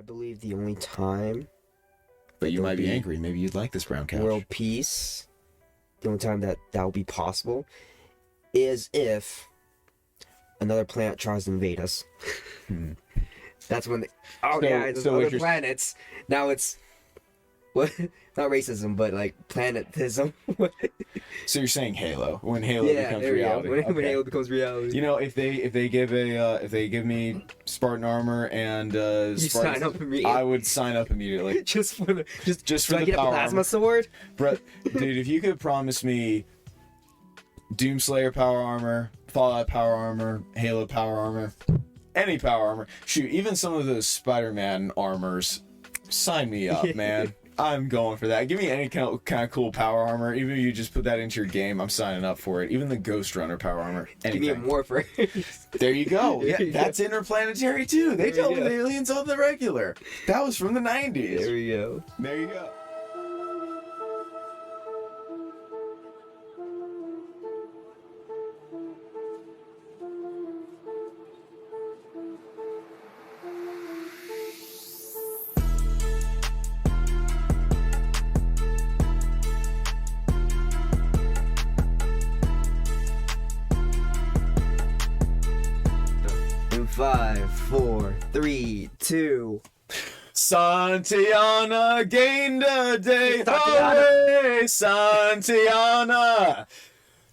believe the only time. But you might be angry. Maybe you'd like this brown couch. World peace. The only time that will be possible is if another planet tries to invade us. That's when. There's other planets. Now it's what? Not racism, but like planetism. So you're saying Halo when Halo becomes reality. When Halo becomes reality. You know, if they give me Spartan armor and sign up immediately. I would sign up immediately. just for the I get a plasma sword, bro. Dude, if you could promise me Doomslayer power armor, Fallout power armor, Halo power armor, any power armor, shoot, even some of those Spider-Man armors, sign me up, man. I'm going for that. Give me any kind of cool power armor. Even if you just put that into your game, I'm signing up for it. Even the Ghost Runner power armor. Anything. Give me a morpher. There you go. Yeah, that's interplanetary too. They dealt with aliens on the regular. That was from the 90s. There we go. There you go. In 5, 4, 3, 2. Santiana gained a day Santiana. away. Santiana.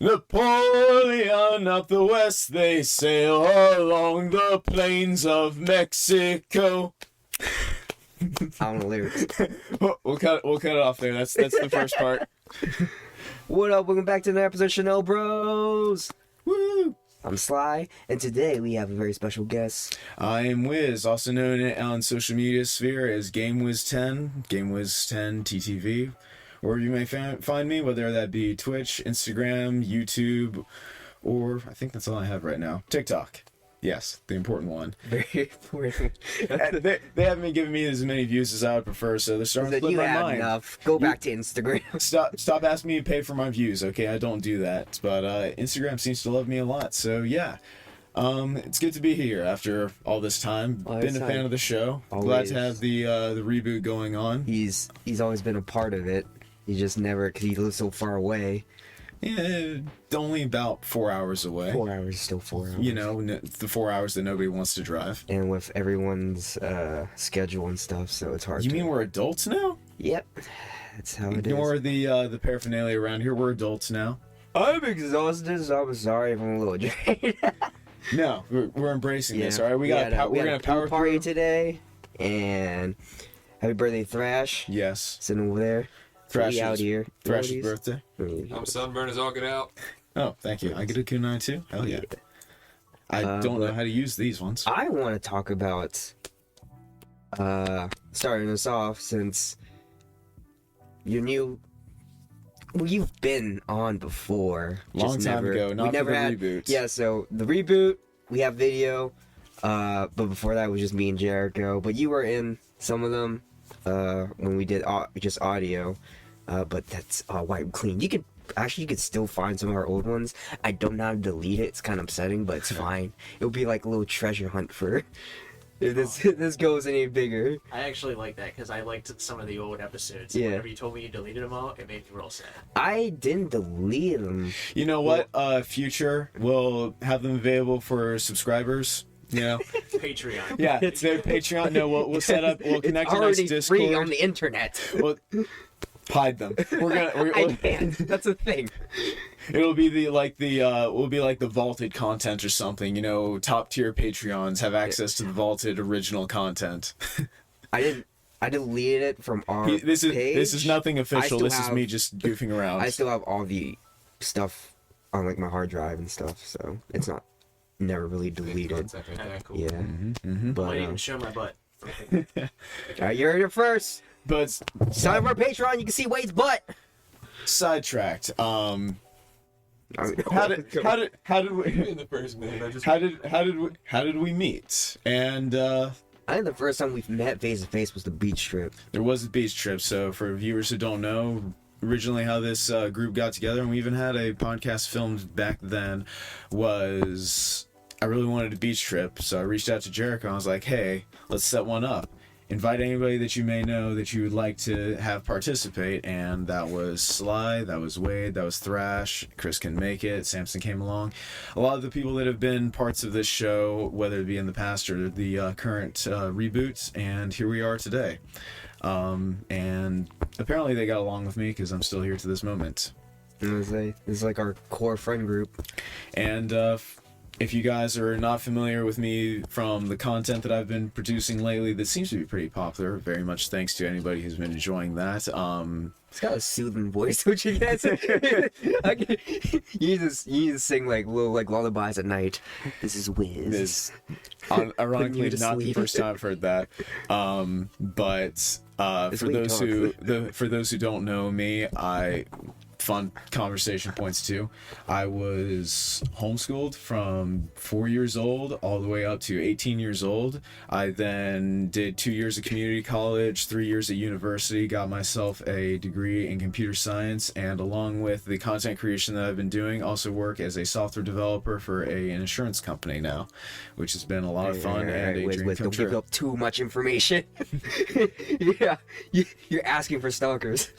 Napoleon up the west, they sail along the plains of Mexico. I don't know lyrics. We'll cut it off there. That's the first part. What up? Welcome back to another episode of Chanel Bros. Woo! I'm Sly, and today we have a very special guest. I am Wiz, also known on social media sphere as GameWiz10, GameWiz10 TTV, wherever you may find me, whether that be Twitch, Instagram, YouTube, or I think that's all I have right now, TikTok. Yes, the important one. Very important. They haven't been giving me as many views as I would prefer, so they're starting to flip my mind. Enough. Go back to Instagram. Stop asking me to pay for my views, okay? I don't do that. But Instagram seems to love me a lot, so yeah. It's good to be here after all this time. Been a fan of the show. Always. Glad to have the reboot going on. He's always been a part of it. He just never, because he lives so far away. Yeah, only about 4 hours away. 4 hours, still 4 hours. You know, the 4 hours that nobody wants to drive. And with everyone's schedule and stuff, so it's hard. You mean we're adults now? Yep, that's how it is. Ignore the paraphernalia around here. We're adults now. I'm exhausted, so I'm sorry if I'm a little drained. No, we're embracing this. All right, we're gonna power party through today, and happy birthday, Thrash. Yes, sitting over there. Thrash's out here. Thrash's birthday. I'm sunburned as all get out. Oh, thank you. I get a kunai too. Hell yeah. I don't know how to use these ones. I want to talk about starting us off, since you've been on before. Long time ago, not for the reboot. Yeah, so the reboot, we have video, but before that was just me and Jericho. But you were in some of them when we did just audio, but that's wiped clean. You could still find some of our old ones. I don't know how to delete it. It's kind of upsetting, but it's fine. It'll be like a little treasure hunt for if this goes any bigger. I actually like that because I liked some of the old episodes. Yeah. Whenever you told me you deleted them all, it made me real sad. I didn't delete them. You know what? Future will have them available for subscriibers. You know, Patreon. Yeah, it's their Patreon. No, we'll set up. We'll connect to already nice Discord. free on the internet. Well, hide them. I can't. That's a thing. It'll be the vaulted content or something. You know, top tier Patreons have access to the vaulted original content. I deleted it from our page. This is nothing official. This is me just goofing around. I still have all the stuff on like my hard drive and stuff, so it's not never really deleted. Cool. Yeah, But I might even show my butt. Alright, you're here first. But Sign up for our Patreon. You can see Wade's butt. Sidetracked. How did we In the first minute, how did we meet? And I think the first time we've met face to face was the beach trip. there was a beach trip. So for viewers who don't know, originally how this group got together, and we even had a podcast filmed back then, was I really wanted a beach trip. So I reached out to Jericho and I was like, hey, let's set one up. invite anybody that you may know that you would like to have participate. And that was Sly, that was Wade, that was Thrash, Chris can make it, Samson came along. A lot of the people that have been parts of this show, whether it be in the past or the current reboots, and here we are today. And apparently they got along with me because I'm still here to this moment. It's like our core friend group. And if you guys are not familiar with me from the content that I've been producing lately, that seems to be pretty popular, very much thanks to anybody who's been enjoying that. It's got a soothing voice, don't you guys? You need to sing like little like lullabies at night. This is Wiz. This, ironically, not the first time I've heard that. But for those who don't know me, fun conversation points too. I was homeschooled from 4 years old all the way up to 18 years old. I then did 2 years of community college, 3 years at university, got myself a degree in computer science, and along with the content creation that I've been doing, also work as a software developer for an insurance company now, which has been a lot of fun and a dream come don't true. give up too much information. Yeah, you're asking for stalkers.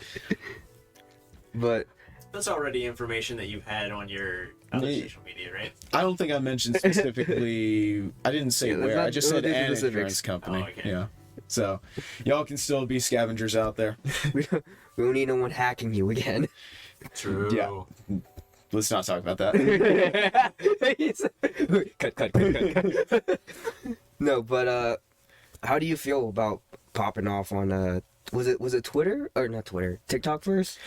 But that's already information that you've had on your other social media, right? I don't think I mentioned specifically. I didn't say where. I just said an insurance company. Oh, okay. Yeah. So y'all can still be scavengers out there. we don't need no one hacking you again. True. Yeah. Let's not talk about that. cut. No, but how do you feel about popping off on was it Twitter or not Twitter? TikTok first?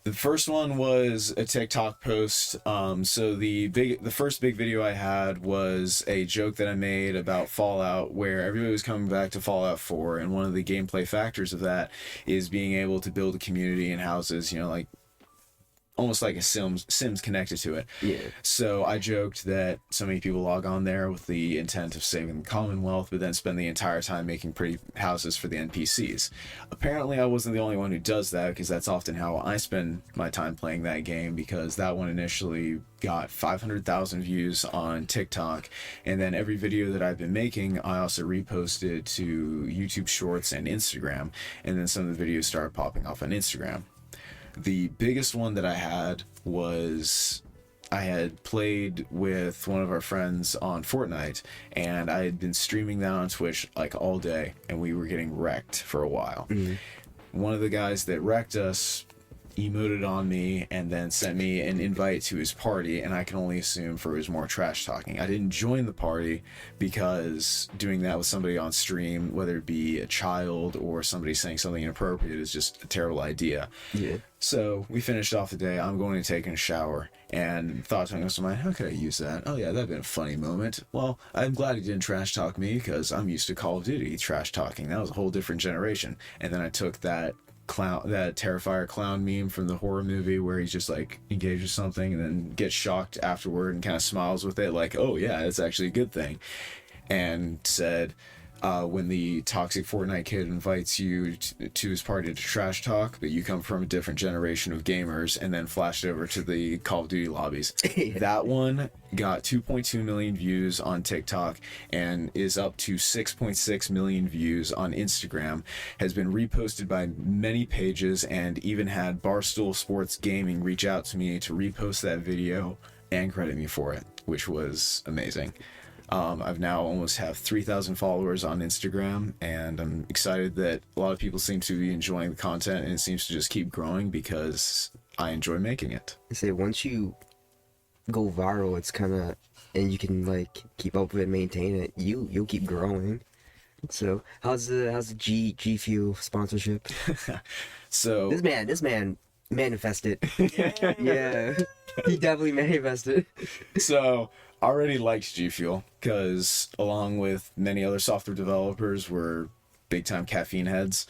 The first one was a TikTok post. So the first big video I had was a joke that I made about Fallout, where everybody was coming back to Fallout 4, and one of the gameplay factors of that is being able to build a community and houses, like almost like a Sims connected to it. Yeah. So I joked that so many people log on there with the intent of saving the Commonwealth, but then spend the entire time making pretty houses for the NPCs. Apparently I wasn't the only one who does that, because that's often how I spend my time playing that game, because that one initially got 500,000 views on TikTok, and then every video that I've been making I also reposted to YouTube Shorts and Instagram, and then some of the videos started popping off on Instagram. The biggest one that I had was I had played with one of our friends on Fortnite, and I had been streaming that on Twitch like all day, and we were getting wrecked for a while. Mm-hmm. One of the guys that wrecked us emoted on me and then sent me an invite to his party, and I can only assume for his more trash talking. I didn't join the party because doing that with somebody on stream, whether it be a child or somebody saying something inappropriate, is just a terrible idea. Yeah. So we finished off the day. I'm going to take a shower, and thought to myself, how could I use that? Oh yeah, that'd been a funny moment. Well, I'm glad he didn't trash talk me, because I'm used to Call of Duty trash talking. That was a whole different generation. And then I took that Terrifier clown meme from the horror movie where he's just like engages something and then gets shocked afterward and kind of smiles with it like, oh yeah, it's actually a good thing, and said, when the toxic Fortnite kid invites you to his party to trash talk, but you come from a different generation of gamers, and then flashed over to the Call of Duty lobbies. That one got 2.2 million views on TikTok and is up to 6.6 million views on Instagram, has been reposted by many pages, and even had Barstool Sports Gaming reach out to me to repost that video and credit me for it, which was amazing. I've now almost have 3,000 followers on Instagram, and I'm excited that a lot of people seem to be enjoying the content, and it seems to just keep growing because I enjoy making it. I say once you go viral, it's kind of, and you can like keep up with it, maintain it, you'll keep growing. So how's the G Fuel sponsorship? So this man manifested. Yeah, he definitely manifested. So I already liked G Fuel because, along with many other software developers, we're big time caffeine heads.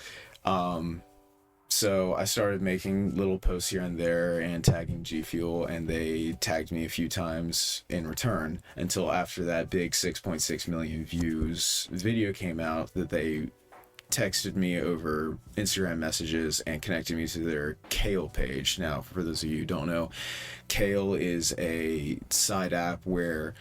So I started making little posts here and there and tagging G Fuel, and they tagged me a few times in return, until after that big 6.6 million views video came out that they texted me over Instagram messages and connected me to their Kale page. Now, for those of you who don't know, Kale is a side app where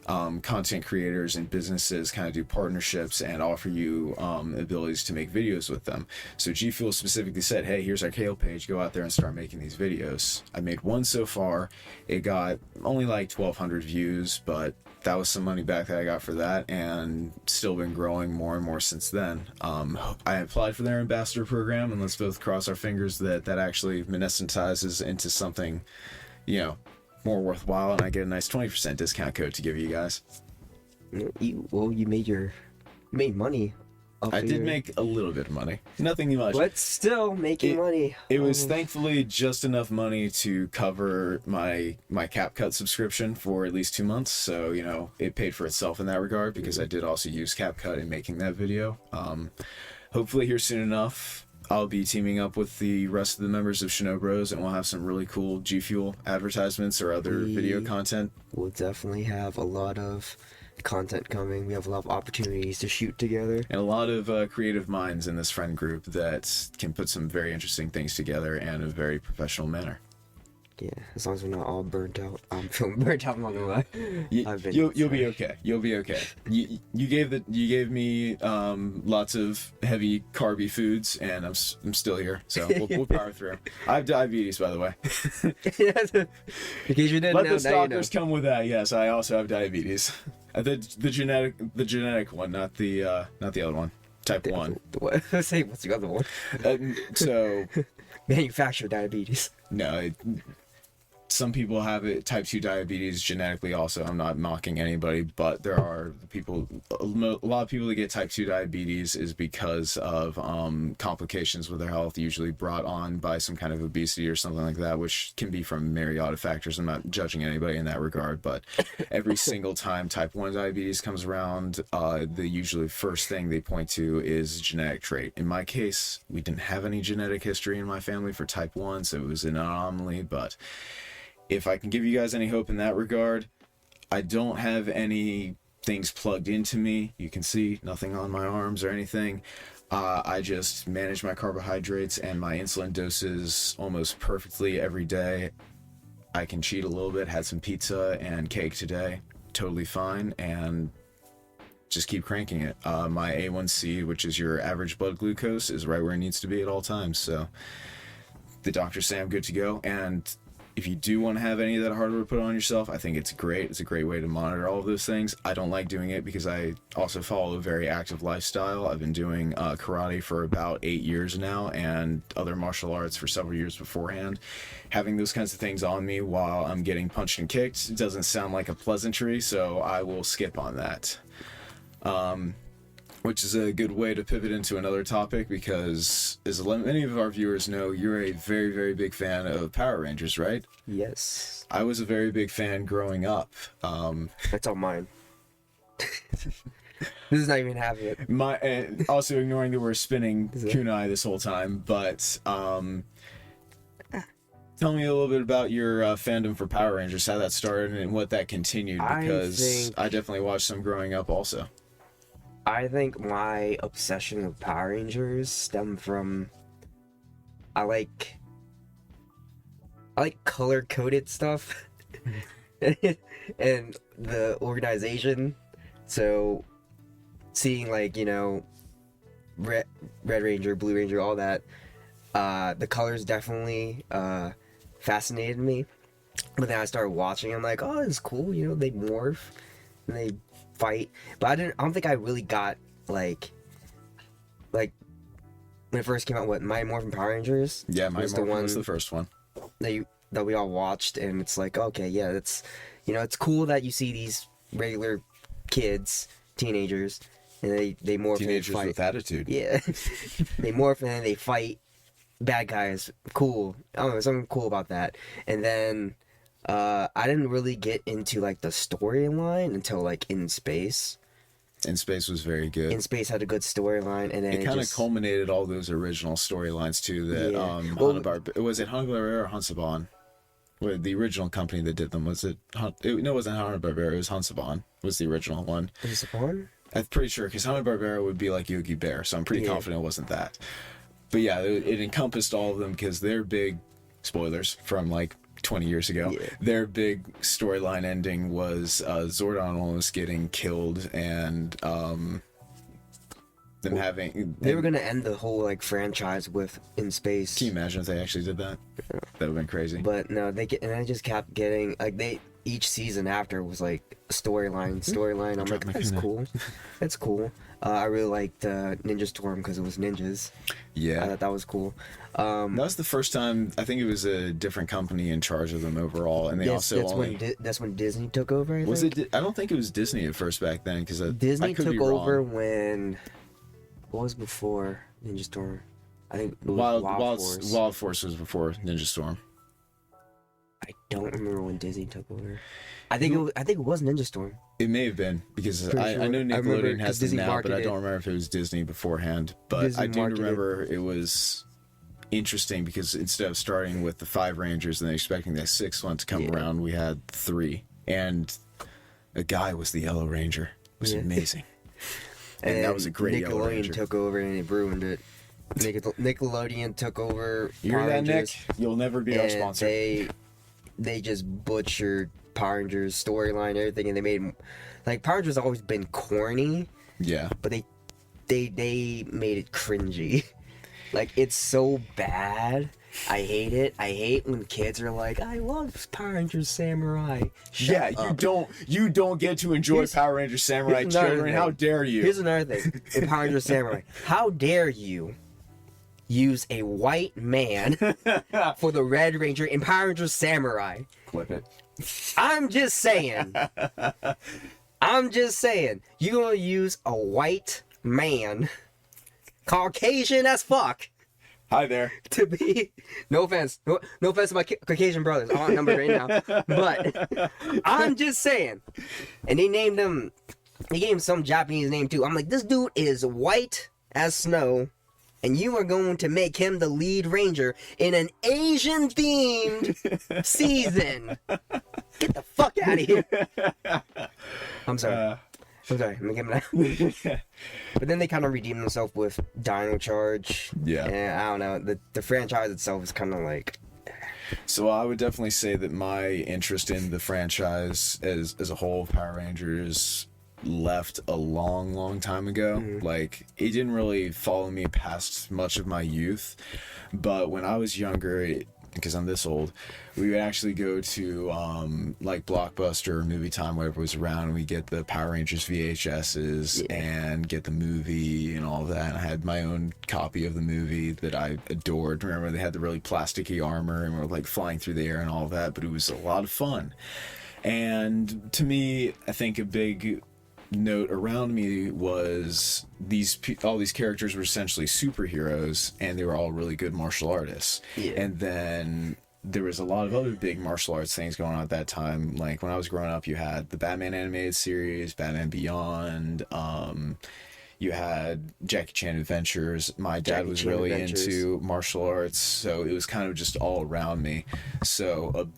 content creators and businesses kind of do partnerships and offer you abilities to make videos with them. So G Fuel specifically said, hey, here's our Kale page, go out there and start making these videos. I made one so far. It got only like 1,200 views, but that was some money back that I got for that, and still been growing more and more since then. I applied for their ambassador program, and let's both cross our fingers that that actually monetizes into something, you know, more worthwhile, and I get a nice 20% discount code to give you guys. You made money. I did make a little bit of money. Nothing much. But still making money. It was thankfully just enough money to cover my CapCut subscription for at least 2 months. So, you know, it paid for itself in that regard, because I did also use CapCut in making that video. Hopefully here soon enough, I'll be teaming up with the rest of the members of Shinobros, and we'll have some really cool G Fuel advertisements or other video content. We'll definitely have a lot of content coming. We have a lot of opportunities to shoot together, And a lot of creative minds in this friend group that can put some very interesting things together in a very professional manner. Yeah, as long as we're not all burnt out. I'm feeling burnt out, I'm not gonna lie. You'll be okay. You'll be okay. You gave me lots of heavy carby foods, and I'm still here, so we'll power through. I have diabetes, by the way. In case you didn't Let know, the stalkers now you know. come with that. Yes, I also have diabetes. The genetic one, not the other one. Type 1. What? Say, what's the other one? So Manufactured diabetes. no. Some people have it, type 2 diabetes genetically also. I'm not mocking anybody, but there are people, a lot of people that get type 2 diabetes is because of complications with their health, usually brought on by some kind of obesity or something like that, which can be from myriad of factors. I'm not judging anybody in that regard, but every single time type 1 diabetes comes around, the usually first thing they point to is genetic trait. In my case, we didn't have any genetic history in my family for type 1, so it was an anomaly, but if I can give you guys any hope in that regard, I don't have any things plugged into me. You can see nothing on my arms or anything. I just manage my carbohydrates and my insulin doses almost perfectly every day. I can cheat a little bit, had some pizza and cake today, totally fine, and just keep cranking it. My A1C, which is your average blood glucose, is right where it needs to be at all times, so the doctors say I'm good to go. And if you do want to have any of that hardware put on yourself, I think it's great. It's a great way to monitor all of those things. I don't like doing it because I also follow a very active lifestyle. I've been doing karate for about 8 years now, and other martial arts for several years beforehand. Having those kinds of things on me while I'm getting punched and kicked doesn't sound like a pleasantry, so I will skip on that. Which is a good way to pivot into another topic, because as many of our viewers know, you're a very, very big fan of Power Rangers, right? Yes. I was a very big fan growing up. That's all mine. This is not even half of it. Also ignoring that we're spinning kunai this whole time, but tell me a little bit about your fandom for Power Rangers, how that started and what that continued, because I definitely watched some growing up also. I think my obsession with Power Rangers stemmed from I like color-coded stuff and the organization. So seeing, like, you know, Red Ranger, Blue Ranger, all that, the colors definitely fascinated me. But then I started watching, I'm like, oh, it's cool, you know, they morph and they fight. But I don't think I really got like when it first came out, what, Mighty Morphin Power Rangers? Yeah, Mighty Morphin was the first one that we all watched, and it's like, okay, yeah, it's, you know, it's cool that you see these regular kids, teenagers, and they morph teenagers and fight. with attitude. Yeah. They morph and they fight bad guys. Cool. I don't know, there's something cool about that. And then I didn't really get into like the storyline until like In Space. In Space was very good. In Space had a good storyline, and then it kind of culminated all those original storylines too. That was it Hanna-Barbera or Hansaban? Well, the original company that did them, was it? No, it wasn't Hanna-Barbera. It was Hansaban. Was the original one? Hansaban? I'm pretty sure, because Hanna-Barbera would be like Yogi Bear, so I'm pretty confident it wasn't that. But yeah, it encompassed all of them, because they're big spoilers from like 20 years ago. Yeah. Their big storyline ending was Zordon almost getting killed and them having. They were gonna end the whole like franchise with in space. Can you imagine if they actually did that? That would have been crazy. But no, I just kept getting like each season after was like storyline. I'm like, that's cool. That's cool. I really liked Ninja Storm because it was ninjas. Yeah, I thought that was cool. that was the first time. I think it was a different company in charge of them overall, and they that's when Disney took over. I was think. it? I don't think it was Disney at first back then because Disney took over when. What was before Ninja Storm? I think it was Wild Force was before Ninja Storm. I don't remember when Disney took over. I think it was Ninja Storm. It may have been because Pretty I sure. know I remember Nickelodeon has 'cause them Disney now, but I marketed don't remember if it was Disney beforehand. But Disney I do marketed. remember it was interesting because instead of starting with the 5 Rangers and then expecting the 6th one to come around, we had 3, and a guy was the Yellow Ranger. It was amazing. And that was a great Yellow Nickelodeon Ranger. took over and it ruined it. Nickelodeon took over. You hear Power that, Nick? Rangers, You'll never be our and sponsor. They just butchered Power Rangers storyline, everything, and they made like Power Rangers always been corny, Yeah. but they made it cringy. Like it's so bad. I hate it. I hate when kids are like, "I love Power Rangers Samurai." Shut up. you don't get to enjoy Here's- Power Rangers Samurai here's another children. thing. How dare you? Here's another thing in Power Rangers Samurai. How dare you use a white man for the Red Ranger in Power Rangers Samurai? Clip it. I'm just saying. You're gonna use a white man, Caucasian as fuck, Hi there. to be. No offense. No offense to my Caucasian brothers. I'm on number right now. But I'm just saying. And they named him. They gave him some Japanese name too. I'm like, this dude is white as snow, and you are going to make him the lead ranger in an Asian themed season. Get the fuck out of here. I'm sorry. I'm sorry. I'm gonna give him that. But then they kind of redeemed themselves with Dino Charge. Yeah. And I don't know. The franchise itself is kind of like. So I would definitely say that my interest in the franchise as a whole, Power Rangers, left a long time ago. Like, it didn't really follow me past much of my youth, but when I was younger, because I'm this old, we would actually go to like Blockbuster or Movie Time, whatever was around, and we get the Power Rangers VHSs and get the movie and all that. And I had my own copy of the movie that I adored. Remember, they had the really plasticky armor and we were like flying through the air and all that, but it was a lot of fun. And to me, I think a big note around me was all these characters were essentially superheroes, and they were all really good martial artists. And then there was a lot of other big martial arts things going on at that time. Like when I was growing up, you had the Batman animated series, Batman Beyond, you had Jackie Chan Adventures. My dad was really into martial arts, so it was kind of just all around me. So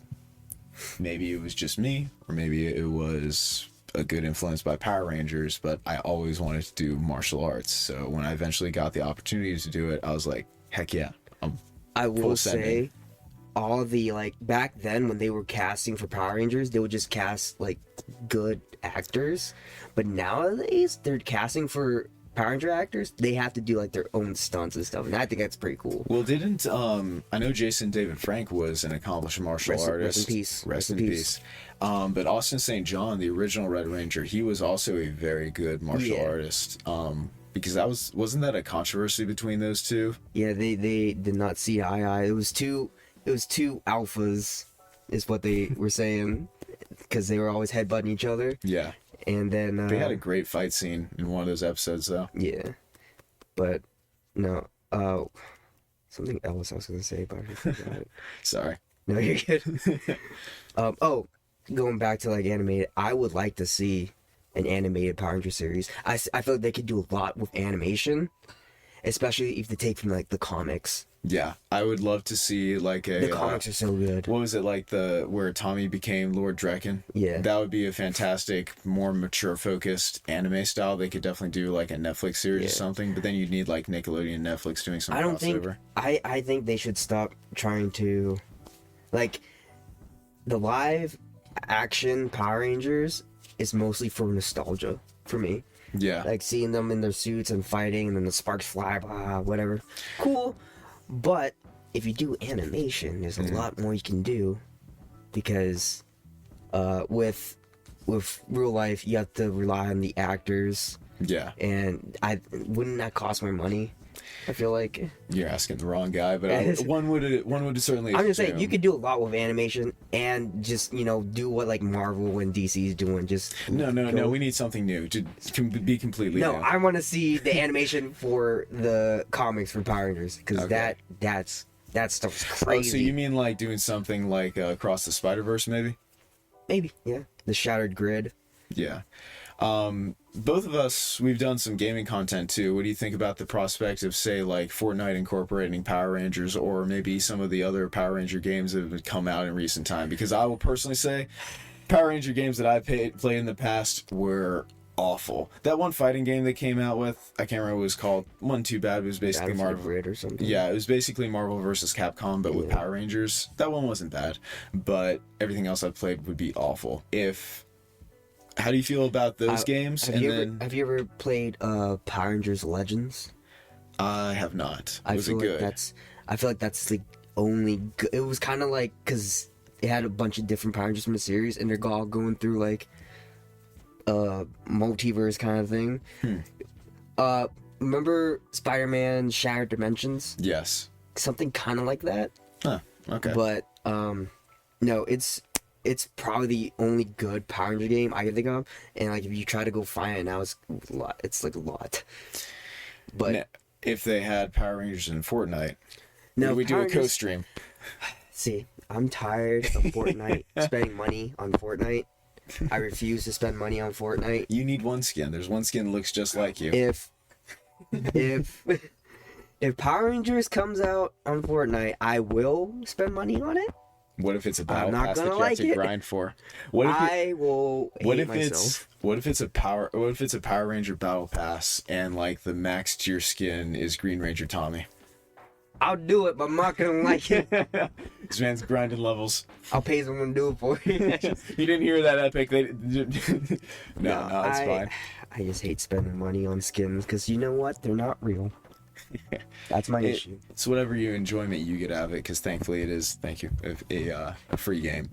maybe it was just me, or maybe it was a good influence by Power Rangers, but I always wanted to do martial arts. So when I eventually got the opportunity to do it, I was like, heck yeah. I will full say, sending. all the, like, back then when they were casting for Power Rangers, they would just cast, like, good actors. But nowadays, they're casting for Power Ranger actors, they have to do, like, their own stunts and stuff. And I think that's pretty cool. Well, didn't, I know Jason David Frank was an accomplished martial artist. Rest in peace. Rest in peace. But Austin St. John, the original Red Ranger, he was also a very good martial artist. Because wasn't that a controversy between those two? Yeah, they did not see eye to eye. It was two alphas, is what they were saying, because they were always headbutting each other. Yeah. And then They had a great fight scene in one of those episodes, though. yeah, but no, something else I was gonna say, but I forgot it. Sorry. No, you're good. Going back to like animated, I would like to see an animated Power Ranger series. I feel like they could do a lot with animation, especially if they take from like the comics. Yeah, I would love to see like a. The comics are so good. What was it like where Tommy became Lord Drekken? Yeah. That would be a fantastic, more mature focused anime style. They could definitely do like a Netflix series or something, but then you'd need like Nickelodeon and Netflix doing some I don't think crossover. I think they should stop trying to, like, the live action Power Rangers is mostly for nostalgia for me. Yeah. Like seeing them in their suits and fighting, and then the sparks fly, blah, whatever. Cool. But if you do animation, there's a lot more you can do, because with real life, you have to rely on the actors, Yeah. and wouldn't that cost more money? I feel like. You're asking the wrong guy, but one would certainly. I'm just saying assume. you could do a lot with animation and just do what like Marvel and DC is doing. Just No. We need something new to be completely no. new. I want to see the animation for the comics for Power Rangers, because Okay. that stuff's Oh, crazy. so you mean like doing something like Across the Spider-Verse, maybe? Maybe, yeah. The Shattered Grid. Yeah. Both of us, we've done some gaming content too. What do you think about the prospect of, say, like Fortnite incorporating Power Rangers, or maybe some of the other Power Ranger games that have come out in recent time? Because I will personally say, Power Ranger games that I played in the past were awful. That one fighting game they came out with, I can't remember what it was called. Wasn't too bad. It was basically Battlefield Marvel. Grid or something. Yeah, it was basically Marvel versus Capcom, but with Power Rangers. That one wasn't bad, but everything else I've played would be awful. How do you feel about those games? Have you ever played Power Rangers Legends? I have not. Was it feel good? I feel like that's the only good. It was kind of like, because it had a bunch of different Power Rangers from the series, and they're all going through like multiverse kind of thing. Remember Spider-Man Shattered Dimensions? Yes. Something kind of like that. Huh. Okay. But no, it's probably the only good Power Ranger game I can think of, and like if you try to go find it now, it's a lot. It's like a lot. But Now, if they had Power Rangers in Fortnite, no, we do Power a Rangers- co-stream. See, I'm tired of Fortnite, spending money on Fortnite. I refuse to spend money on Fortnite. You need one skin. There's one skin that looks just like you. If Power Rangers comes out on Fortnite, I will spend money on it. What if it's a battle not pass that gonna you have like to it. grind for? What if I will hate myself. What if it's a Power Ranger battle pass and like the max tier skin is Green Ranger Tommy? I'll do it, but I'm not gonna like it. This man's grinding levels. I'll pay someone to do it for you. You didn't hear that, Epic? No, it's fine. I just hate spending money on skins, because you know what? They're not real. That's my issue. It's whatever enjoyment you get out of it, because thankfully it is, thank you, a free game.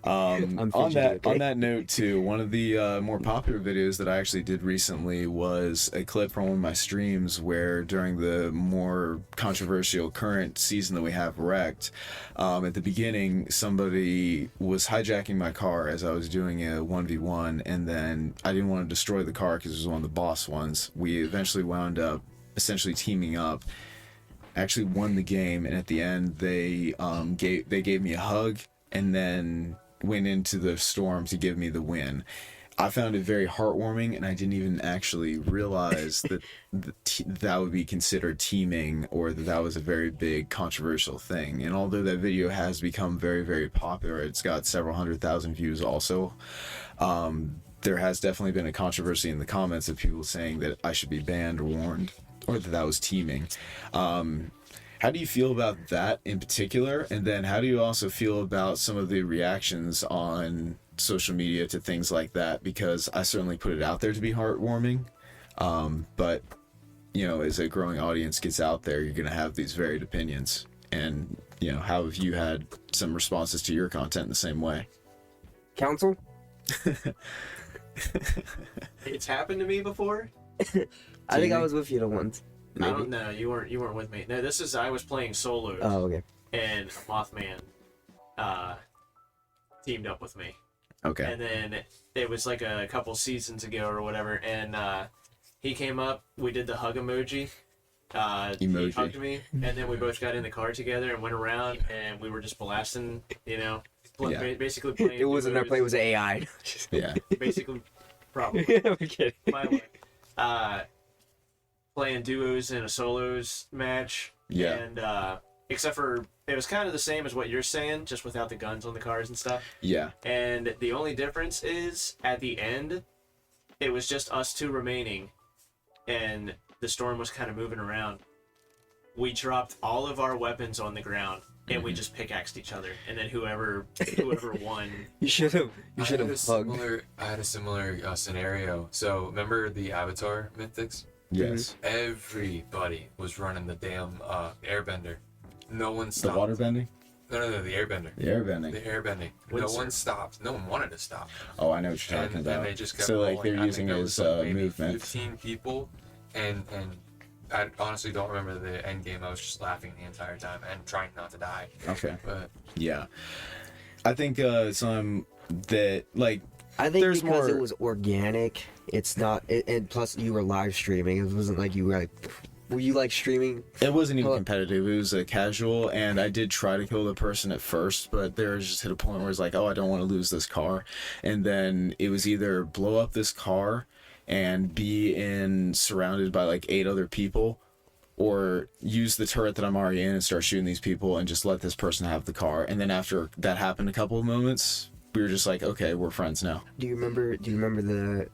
On that note too, one of the more popular videos that I actually did recently was a clip from one of my streams where, during the more controversial current season that we have, Wrecked, at the beginning somebody was hijacking my car as I was doing a 1v1, and then I didn't want to destroy the car because it was one of the boss ones. We eventually wound up essentially teaming up, actually won the game, and at the end they gave me a hug and then went into the storm to give me the win. I found it very heartwarming, and I didn't even actually realize that that would be considered teaming, or that was a very big controversial thing. And although that video has become very, very popular, it's got several 100,000 views also, there has definitely been a controversy in the comments of people saying that I should be banned or warned, or that was teaming. How do you feel about that in particular? And then how do you also feel about some of the reactions on social media to things like that? Because I certainly put it out there to be heartwarming. But, as a growing audience gets out there, you're going to have these varied opinions. And, how have you had some responses to your content in the same way? Council? It's happened to me before. I think I was with you the once. I don't know. You weren't with me. No, I was playing solos. Oh, okay. And Mothman teamed up with me. Okay. And then it was like a couple seasons ago or whatever, and he came up, we did the hug emoji. He hugged me, and then we both got in the car together and went around, and we were just blasting, basically playing. It wasn't our play, it was AI. Yeah. Basically, probably. I'm kidding. By the way. Playing duos in a solos match. Yeah. And except for, it was kind of the same as what you're saying, just without the guns on the cars and stuff. Yeah. And the only difference is, at the end, it was just us two remaining, and the storm was kind of moving around. we dropped all of our weapons on the ground and we just pickaxed each other, and then whoever won. You should have hugged. I had a similar scenario. So remember the Avatar mythics? Yes. Everybody was running the damn airbender. No one The stopped. water bending? No, the airbender. The airbending. The airbending. No one stopped. No one wanted to stop. Oh, I know what you're talking about. And they just kept so, like, rolling. they're I using think there his was, like, maybe movement. 15 people, and I honestly don't remember the end game. I was just laughing the entire time and trying not to die. Okay. But Yeah. I think some that, like, I think there's because more... it was organic, it's not. And plus, you were live streaming. It wasn't like you were like. Were you like streaming? It wasn't even competitive. It was a casual, and I did try to kill the person at first, but there was just hit a point where it's like, oh, I don't want to lose this car. And then it was either blow up this car and be surrounded by like 8 other people, or use the turret that I'm already in and start shooting these people and just let this person have the car. And then after that happened a couple of moments, we were just like, okay, we're friends now. Do you remember the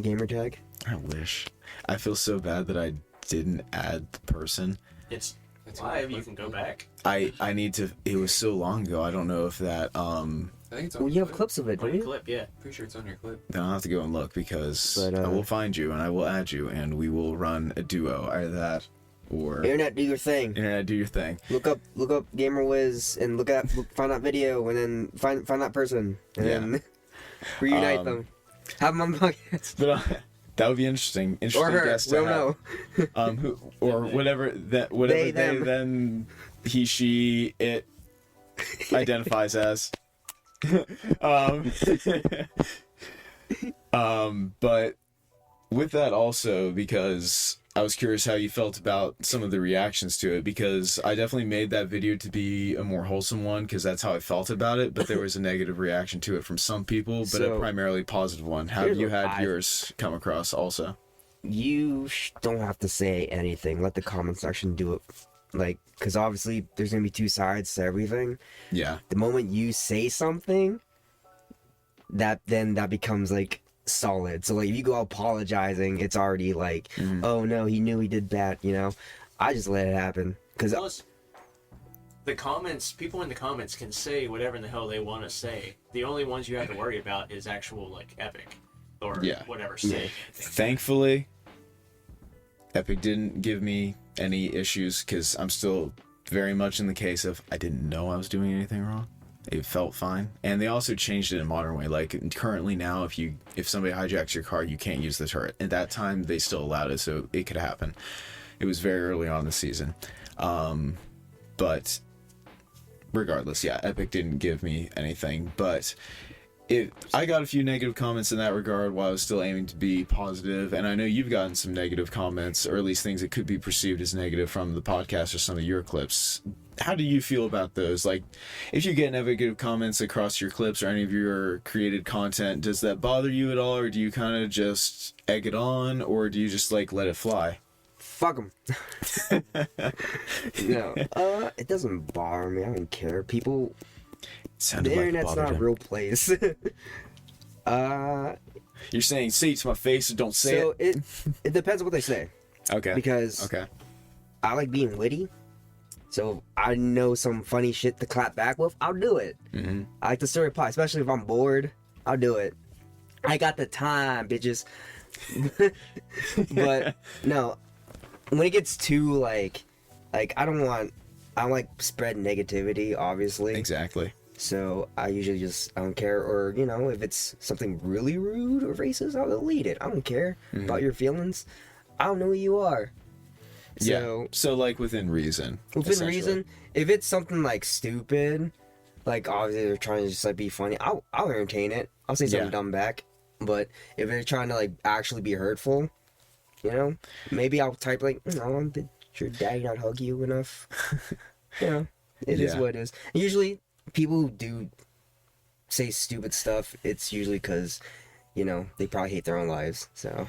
gamer tag? I wish. I feel so bad that I didn't add the person. It's live. You can go back. I need to. It was so long ago. I don't know if that. I think it's on Well, your you have clip. clips of it, On don't your you? clip, yeah. Pretty sure it's on your clip. Then I'll have to go and look because But, I will find you and I will add you and we will run a duo. Either that or Internet, do your thing. internet. Do your thing. Look up GamerWiz and find that video and then find that person and then reunite them. Have them on the podcast. But that would be interesting. Or her. Guest We to don't have. know. Who or whatever They, they, them. them, he, she, it identifies as. But with that also, because I was curious how you felt about some of the reactions to it, because I definitely made that video to be a more wholesome one because that's how I felt about it, but there was a negative reaction to it from some people, but a So, primarily positive one. How have here's you what had yours come across also? You don't have to say anything. Let the comment section do it. Like, because obviously there's going to be 2 sides to everything. Yeah. The moment you say something, that becomes like solid. So like if you go apologizing, it's already like, oh no, he knew he did bad, you know. I just let it happen because Plus, the comments, people in the comments can say whatever in the hell they want to say. The only ones you have to worry about is actual like Epic or whatever saying anything. Thankfully, Epic didn't give me any issues because I'm still very much in the case of I didn't know I was doing anything wrong. It felt fine, and they also changed it in a modern way. Like currently now, if somebody hijacks your car, you can't use the turret. At that time, they still allowed it, so it could happen. It was very early on in the season, but regardless, yeah, Epic didn't give me anything, but I got a few negative comments in that regard while I was still aiming to be positive, and I know you've gotten some negative comments, or at least things that could be perceived as negative from the podcast or some of your clips. How do you feel about those? Like, if you get negative comments across your clips or any of your created content, does that bother you at all, or do you kind of just egg it on, or do you just, like, let it fly? fuck them. No, it doesn't bother me. I don't care. People, the internet's not a real place. You're saying say it to my face and don't say it. So it depends on what they say. Okay. Because I like being witty. So if I know some funny shit to clap back with, I'll do it. Mm-hmm. I like to stir a pot, especially if I'm bored. I'll do it. I got the time, bitches. But no, when it gets too like I don't like spread negativity, obviously. Exactly. So I usually I don't care, or if it's something really rude or racist, I'll delete it. I don't care about your feelings. I don't know who you are. So like within reason. Within reason, if it's something like stupid, like obviously they're trying to just like be funny, I'll entertain it. I'll say something dumb back. But if they're trying to like actually be hurtful, maybe I'll type like, did your daddy not hug you enough? It is what it is. And usually people who do say stupid stuff, it's usually because they probably hate their own lives. So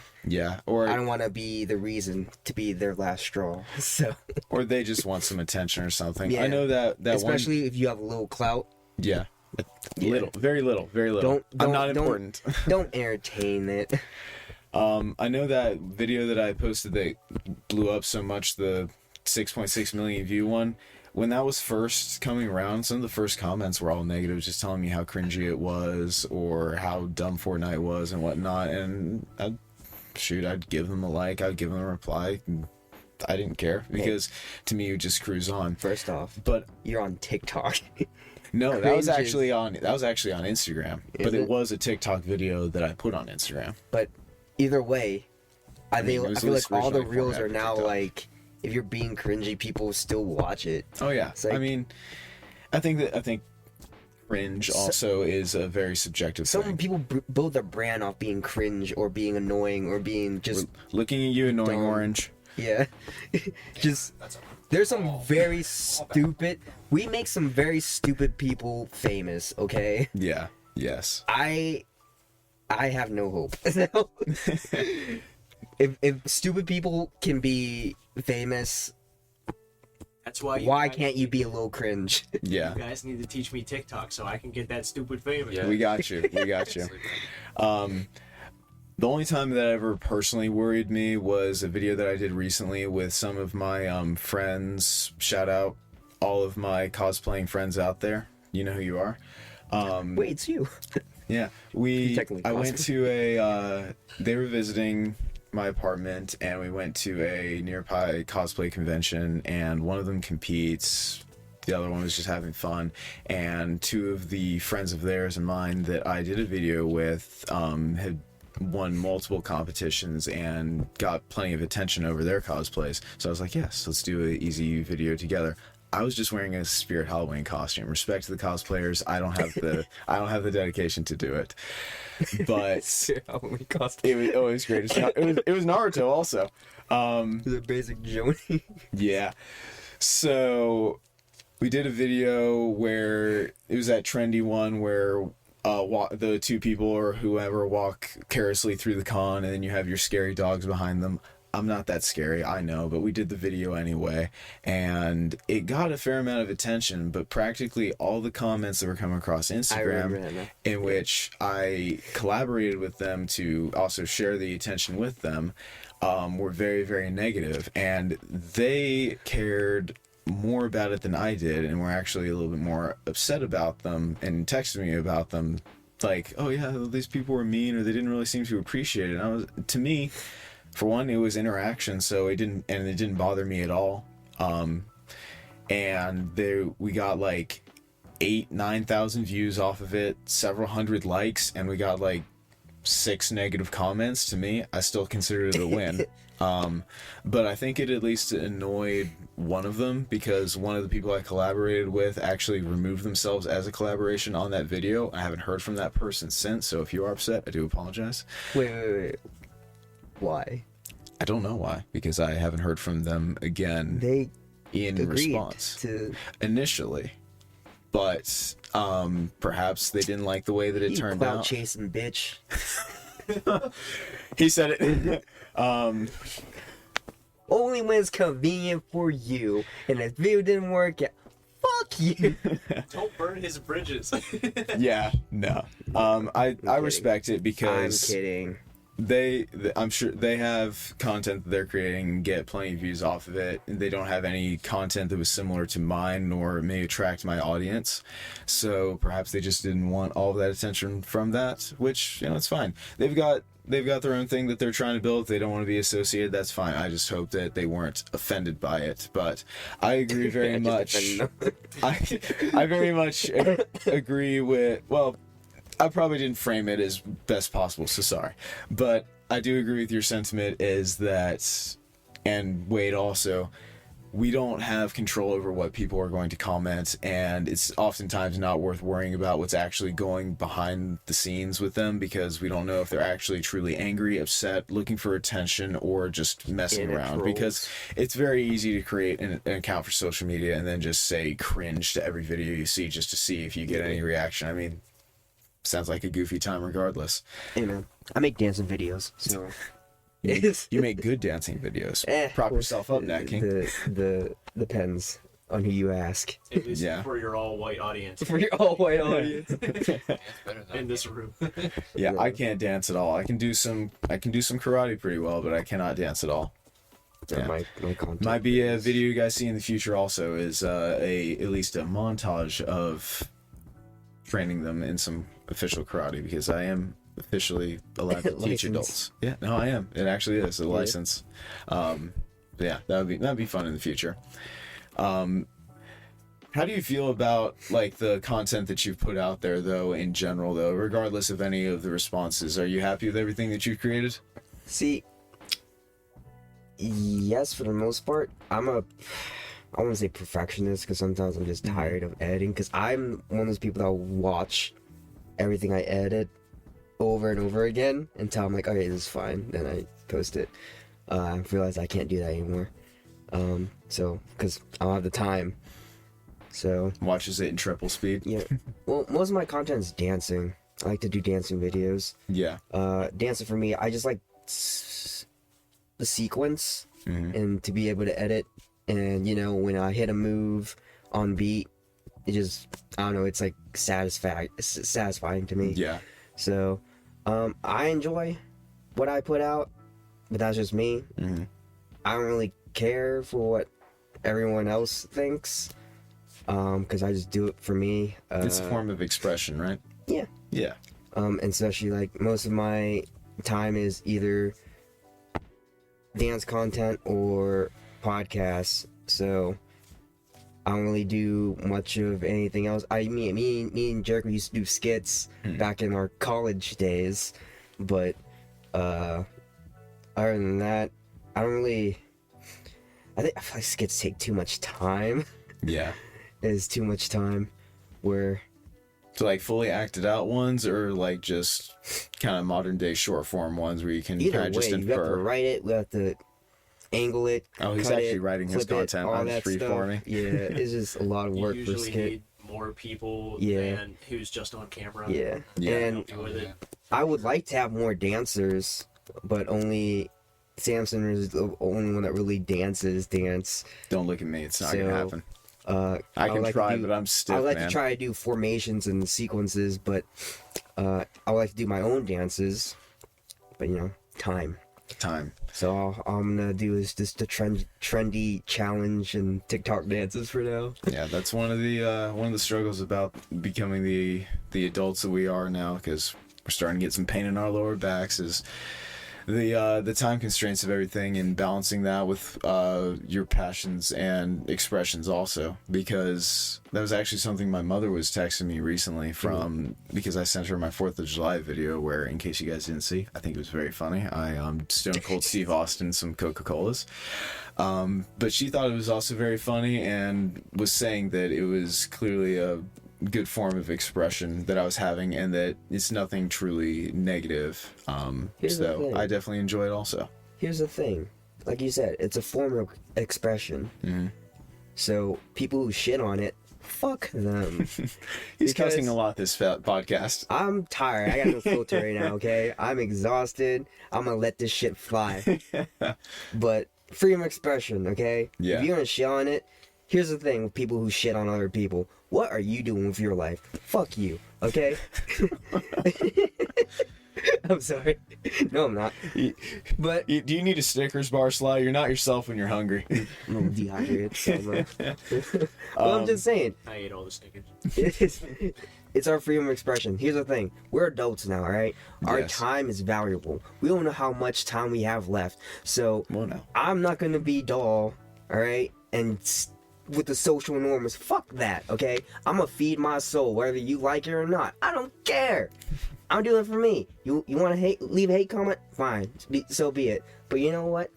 or I don't want to be the reason to be their last straw. So or they just want some attention or something. Yeah. I know that especially if you have a little clout. Little, very little. I'm not important. Don't entertain it. I know that video that I posted that blew up so much, the 6.6 million view one. When that was first coming around, some of the first comments were all negative, just telling me how cringy it was or how dumb Fortnite was and whatnot. And I'd give them a like, I'd give them a reply. I didn't care because to me, it would just cruise on. First off, but you're on TikTok. No, that was actually on Instagram. But it was a TikTok video that I put on Instagram. But either way, I feel like all the reels are now TikTok. like, if you're being cringy, people still watch it. Oh yeah, Like, I mean, I think cringe also is a very subjective some thing. people build their brand off being cringe or being annoying or being just Looking at you, annoying dumb. orange. yeah, just That's there's some very stupid. We make some very stupid people famous. Okay, Yeah. Yes. I have no hope. If stupid people can be famous, That's why. why can't you be a little cringe? Yeah. You guys need to teach me TikTok so I can get that stupid famous. Yeah. We got you. We got you. The only time that ever personally worried me was a video that I did recently with some of my friends. Shout out all of my cosplaying friends out there. You know who you are. Wait, it's you. Yeah, technically I went to a. They were visiting my apartment, and we went to a nearby cosplay convention. And one of them competes. The other one was just having fun. And two of the friends of theirs and mine that I did a video with had won multiple competitions and got plenty of attention over their cosplays. So I was like, yes, let's do an easy video together. I was just wearing a Spirit Halloween costume. Respect to the cosplayers. I don't have the dedication to do it. But it was great. It was Naruto also. The basic Joni. Yeah. So we did a video where it was that trendy one where the two people or whoever walk carelessly through the con, and then you have your scary dogs behind them. I'm not that scary, I know, but we did the video anyway, and it got a fair amount of attention, but practically all the comments that were coming across Instagram, in which I collaborated with them to also share the attention with them, were very, very negative, and they cared more about it than I did, and were actually a little bit more upset about them and texted me about them, like, oh yeah, these people were mean, or they didn't really seem to appreciate it. And to me, for one, it was interaction, so it didn't bother me at all. And we got like 9,000 views off of it, several hundred likes, and we got like 6 negative comments. To me, I still consider it a win. But I think it at least annoyed one of them, because one of the people I collaborated with actually removed themselves as a collaboration on that video. I haven't heard from that person since, so if you are upset, I do apologize. Wait. Why? I don't know why, because I haven't heard from them again They in response to initially. But perhaps they didn't like the way that it turned clout out. chasing bitch. He said it. Only when it's convenient for you, and if video didn't work, fuck you. Don't burn his bridges. Yeah, no. I respect it I'm because kidding. I'm sure they have content that they're creating and get plenty of views off of it, and they don't have any content that was similar to mine nor may attract my audience, so perhaps they just didn't want all of that attention from that, which, you know, it's fine. They've got their own thing that they're trying to build. If they don't want to be associated, that's fine. I just hope that they weren't offended by it. But I agree very much. I very much agree with, well, I probably didn't frame it as best possible, so sorry. But I do agree with your sentiment is that, and Wade also, we don't have control over what people are going to comment, and it's oftentimes not worth worrying about what's actually going behind the scenes with them, because we don't know if they're actually truly angry, upset, looking for attention, or just messing around. trolls. Because it's very easy to create an account for social media and then just say cringe to every video you see just to see if you get any reaction. I mean, sounds like a goofy time regardless. Hey man, I make dancing videos, so You make good dancing videos. Prop yourself up, Nat King. The depends on who you ask. At least Yeah. for your all-white audience For your all white audience. Yeah, it's better than in this room. Yeah, I can't dance at all. I can do some karate pretty well, but I cannot dance at all. Yeah. My content. Might be a video you guys see in the future. Also, is at least a montage of training them in some official karate, because I am officially allowed to teach adults. Yeah, no, I am. It actually is a license. Yeah, that'd be fun in the future. How do you feel about like the content that you've put out there, though, in general, though, regardless of any of the responses? Are you happy with everything that you've created? See, yes, for the most part. I want to say perfectionist, because sometimes I'm just tired of editing, because I'm one of those people that will watch everything I edit over and over again until I'm like, okay, this is fine. Then I post it. I realize I can't do that anymore. So, because I don't have the time. So Watches it in triple speed. yeah. Well, most of my content is dancing. I like to do dancing videos. Yeah. Dancing for me, I just like the sequence and to be able to edit. And you know, when I hit a move on beat, it just, I don't know, it's like satisfying to me. Yeah. So, I enjoy what I put out, but that's just me. I don't really care for what everyone else thinks, because I just do it for me. It's a form of expression, right? Yeah. Yeah. And especially like most of my time is either dance content or podcasts, so I don't really do much of anything else. Me and Jericho used to do skits back in our college days, but other than that, I don't really. I feel like skits take too much time. Yeah. It is too much time. Where. So like fully acted out ones, or like just kind of modern day short form ones where you can Either kind of way, just you have to infer. write it. We have to angle it. Oh, he's cut actually it, writing his flip it, content all on that free stuff. for me. Yeah, it's just a lot of You work for usually skit. need more people Yeah. than who's just on camera. Yeah. Yeah. And With it. I would like to have more dancers, but only Samson is the only one that really dances. Don't look at me. It's not So, gonna happen. I I can would like to try, do- but I'm stiff, I would like man. to try to do formations and sequences, but I would like to do my own dances. But you know, time. Time. So all I'm gonna do is just the trendy challenge and TikTok dances for now. Yeah, that's one of the struggles about becoming the adults that we are now, because we're starting to get some pain in our lower backs, is the time constraints of everything, and balancing that with your passions and expressions also, because that was actually something my mother was texting me recently from, because I sent her my 4th of July video where, in case you guys didn't see, I think it was very funny, I Stone Cold Steve Austin some Coca-Colas, but she thought it was also very funny and was saying that it was clearly a good form of expression that I was having, and that it's nothing truly negative. Here's the So thing. I definitely enjoy it also. Here's the thing, like you said, it's a form of expression. So people who shit on it, fuck them. He's Because- cussing a lot this podcast. I'm tired. I got no filter right now, okay? I'm exhausted. I'm gonna let this shit fly. But freedom of expression, okay? Yeah. If you're gonna shit on it, here's the thing with people who shit on other people. What are you doing with your life? Fuck you, okay? I'm sorry. No, I'm not. But Do you need a Snickers bar, Sly? You're not yourself when you're hungry. I'm a little dehydrated. So well, I'm just saying. I ate all the Snickers. It's our freedom of expression. Here's the thing. We're adults now, right? Our Yes. time is valuable. We don't know how much time we have left. So Well, no. I'm not going to be dull, all right? And with the social norms, fuck that, okay? I'm going to feed my soul, whether you like it or not. I don't care. I'm doing it for me. You want to leave a hate comment? Fine. So be it. But you know what?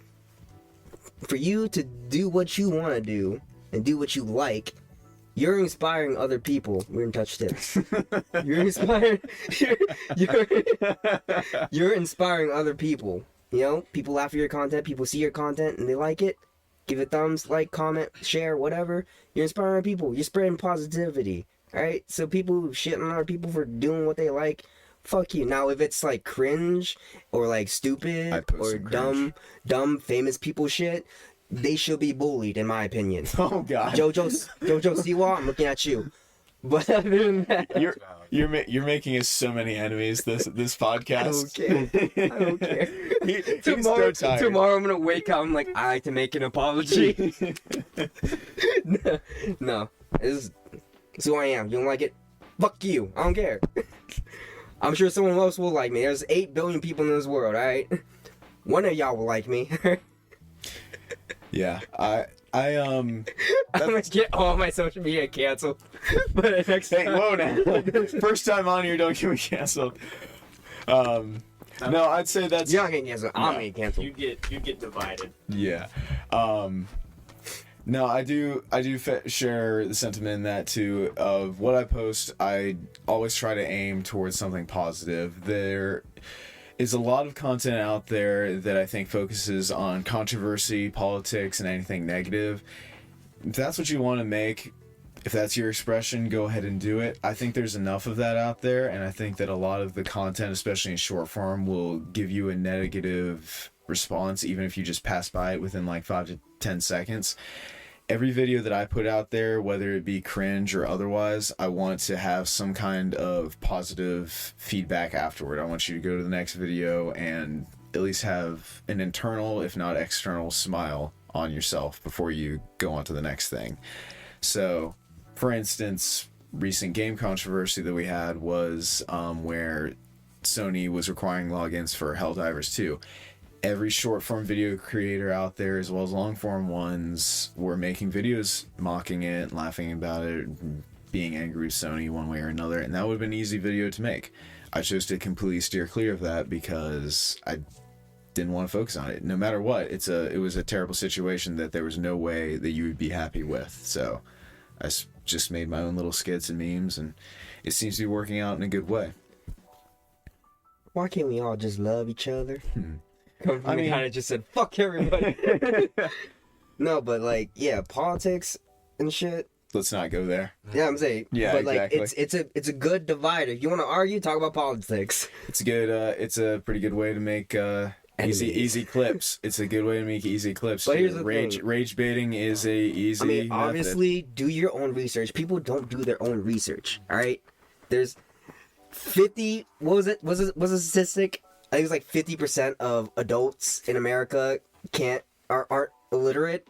For you to do what you want to do and do what you like, you're inspiring other people. We're in touch tips. You're inspiring. You're inspiring other people. You know, people laugh at your content. People see your content and they like it. Give it thumbs, like, comment, share, whatever. You're inspiring people. You're spreading positivity. All right. So people who shit on other people for doing what they like, fuck you. Now, if it's like cringe or like I stupid post or some cringe. dumb famous people shit, they should be bullied, in my opinion. Oh God. Jojo Siwa, I'm looking at you. But other than that, You're making us so many enemies this podcast. I don't care. Tomorrow I'm gonna wake up. I'm like, I like to make an apology. No, this is who I am. You don't like it? Fuck you. I don't care. I'm sure someone else will like me. There's 8 billion people in this world. All right, one of y'all will like me. Yeah, I'm gonna get all my social media canceled. But next time. Hey, whoa now. First time on here, don't get me canceled. No, I'd say that's... You're not getting canceled. I'm getting canceled. You get divided. Yeah. No, I do share the sentiment that too, of what I post, I always try to aim towards something positive. There is a lot of content out there that I think focuses on controversy, politics, and anything negative. If that's what you want to make, if that's your expression, go ahead and do it. I think there's enough of that out there, and I think that a lot of the content, especially in short form, will give you a negative response, even if you just pass by it within like 5 to 10 seconds. Every video that I put out there, whether it be cringe or otherwise, I want to have some kind of positive feedback afterward. I want you to go to the next video and at least have an internal, if not external, smile on yourself before you go on to the next thing. So, for instance, recent game controversy that we had was where Sony was requiring logins for Helldivers 2. Every short form video creator out there, as well as long form ones, were making videos mocking it, laughing about it, being angry with Sony one way or another, and that would have been an easy video to make. I chose to completely steer clear of that because I didn't want to focus on it. No matter what, it was a terrible situation that there was no way that you would be happy with. So I just made my own little skits and memes, and it seems to be working out in a good way. Why can't we all just love each other? I mean, kind of just said fuck everybody. No, but like, yeah, politics and shit. Let's not go there. Yeah, I'm saying. Yeah, but like, exactly. it's a good divider. If you want to argue, talk about politics. It's good. It's a pretty good way to make easy clips. It's a good way to make easy clips. But here's the rage baiting is a easy. I mean, method. obviously, do your own research. People don't do their own research. All right, there's 50. What was it? Was a statistic? I think it was like 50% of adults in America aren't illiterate.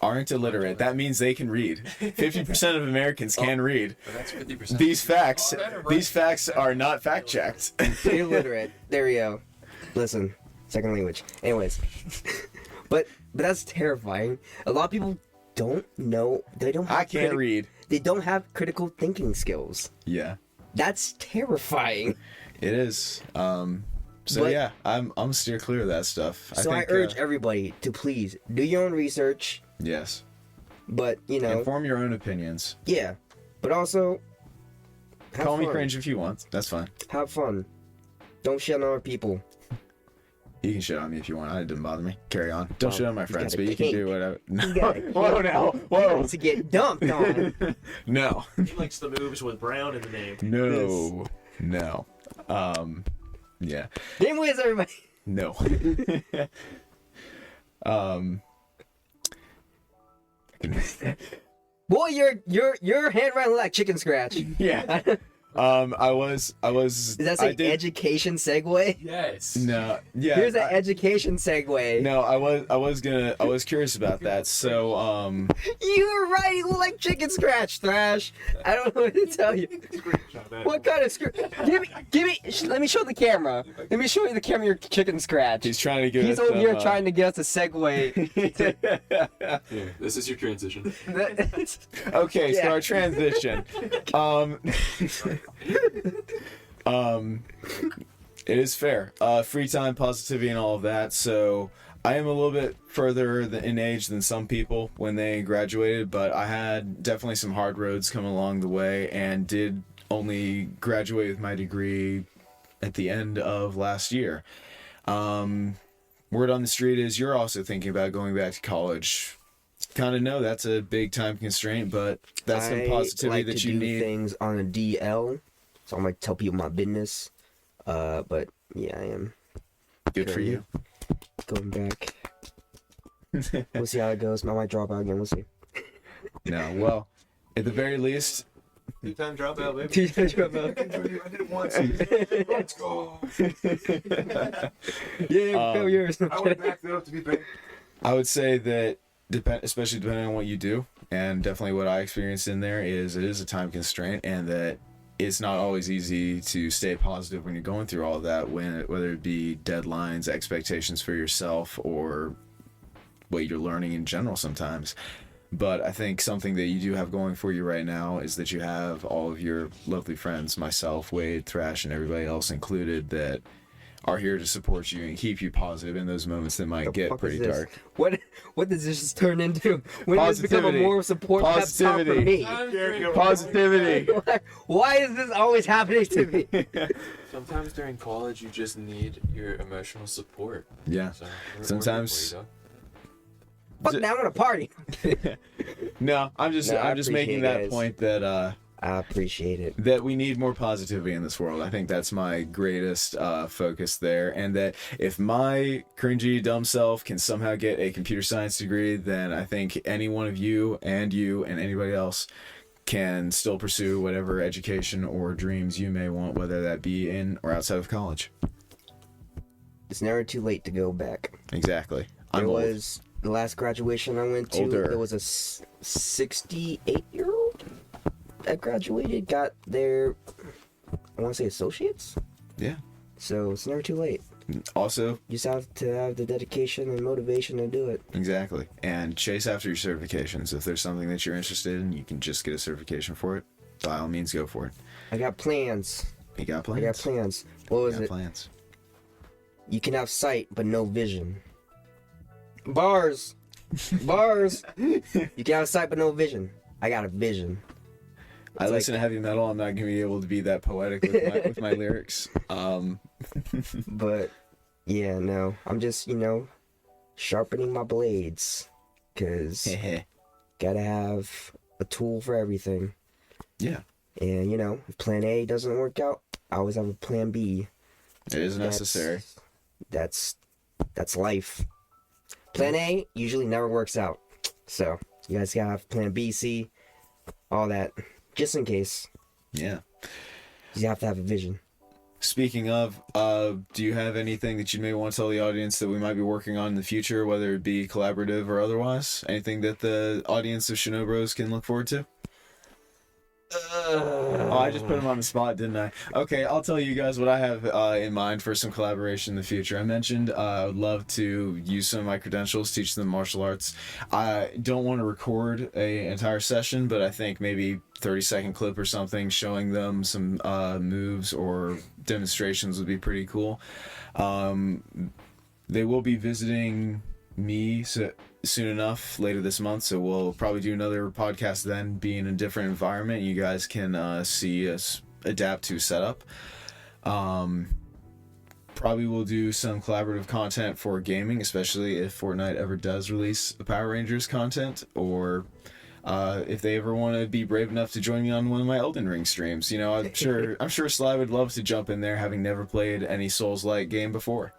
Aren't illiterate. That means they can read. 50% of Americans can read. But that's 50%. These facts are not fact checked. Illiterate. There we go. Listen, second language. Anyways, but that's terrifying. A lot of people don't know. They don't. I can't read. They don't have critical thinking skills. Yeah. That's terrifying. It is. So yeah, I'm steer clear of that stuff. So I urge everybody to please do your own research. Yes. But, you know, inform your own opinions. Yeah. But also call me cringe if you want. That's fine. Have fun. Don't shit on other people. You can shit on me if you want. It didn't bother me. Carry on. Don't shit on my friends, but you kink. can do whatever. No. Whoa now. Whoa. To get dumped on. No. He likes the moves with Brown in the name. No. No. Yeah. GameWiz, everybody. No. Boy, your handwriting like chicken scratch. Yeah. I was. Is that an education segue? Yes. No. Yeah. Here's an education segue. No, I was curious about that. So you were right. You look like chicken scratch, Thrash. I don't know what to tell you. What kind of scratch? Give me. Let me show the camera. Let me show you the camera. Your chicken scratch. He's trying to get. He's over here trying to get us a segue. Yeah, this is your transition. Okay, Yeah. so our transition. It is fair. Free time, positivity, and all of that. So I am a little bit further in age than some people when they graduated, but I had definitely some hard roads come along the way, and did only graduate with my degree at the end of last year. Word on the street is you're also thinking about going back to college. Kind of know that's a big time constraint, but that's some positivity that you need. Things on a DL, so I might tell people my business. But yeah, I am. Good for you. Going back. We'll see how it goes. I might drop out again. We'll see. No, well, at the very least, Two-time dropout, baby. Two-time dropout. I did it once. Let's go. Yeah, failures. I went back though to be paid. I would say that, especially depending on what you do, and definitely what I experienced in there, is it is a time constraint, and that it's not always easy to stay positive when you're going through all of that, whether it be deadlines, expectations for yourself, or what you're learning in general sometimes. But I think something that you do have going for you right now is that you have all of your lovely friends, myself, Wade, Thrash, and everybody else included, that are here to support you and keep you positive in those moments that might get pretty dark. What does this just turn into? When does this become a more support pep talk for me? Positivity. Why is this always happening to me? Sometimes during college, you just need your emotional support. Yeah. So Sometimes. Fuck now, I want to party. No, I'm just making that point that I appreciate it. that we need more positivity in this world. I think that's my greatest focus there, and that if my cringy dumb self can somehow get a computer science degree, then I think any one of you and anybody else can still pursue whatever education or dreams you may want, whether that be in or outside of college. It's never too late to go back. Exactly. I'm old. Was the last graduation I went to. Older. There was a 68-year-old that graduated, got their, I want to say, associates. Yeah. So it's never too late. Also, You just have to have the dedication and motivation to do it. exactly. And chase after your certifications. If there's something that you're interested in, you can just get a certification for it. By all means, go for it. I got plans. You got plans? I got plans. What was You got it? plans. You can have sight but no vision. Bars. Bars. You can have sight but no vision. I got a vision. I listen to heavy metal. I'm not going to be able to be that poetic with my lyrics. But yeah, no. I'm just, sharpening my blades. Because gotta have a tool for everything. Yeah. And, if plan A doesn't work out, I always have a plan B. It is necessary. That's life. Plan A usually never works out. So, you guys gotta have plan B, C, all that. Just in case. Yeah. You have to have a vision. Speaking of, do you have anything that you may want to tell the audience that we might be working on in the future, whether it be collaborative or otherwise? Anything that the audience of Shinobros can look forward to? Oh, I just put him on the spot, didn't I? Okay, I'll tell you guys what I have in mind for some collaboration in the future. I mentioned I would love to use some of my credentials, teach them martial arts. I don't want to record an entire session, but I think maybe 30-second clip or something showing them some moves or demonstrations would be pretty cool. They will be visiting me soon enough later this month, so we'll probably do another podcast then, be in a different environment. You guys can see us adapt to setup. Probably will do some collaborative content for gaming, especially if Fortnite ever does release Power Rangers content, or if they ever want to be brave enough to join me on one of my Elden Ring streams. I'm sure Sly would love to jump in there, having never played any Souls-like game before.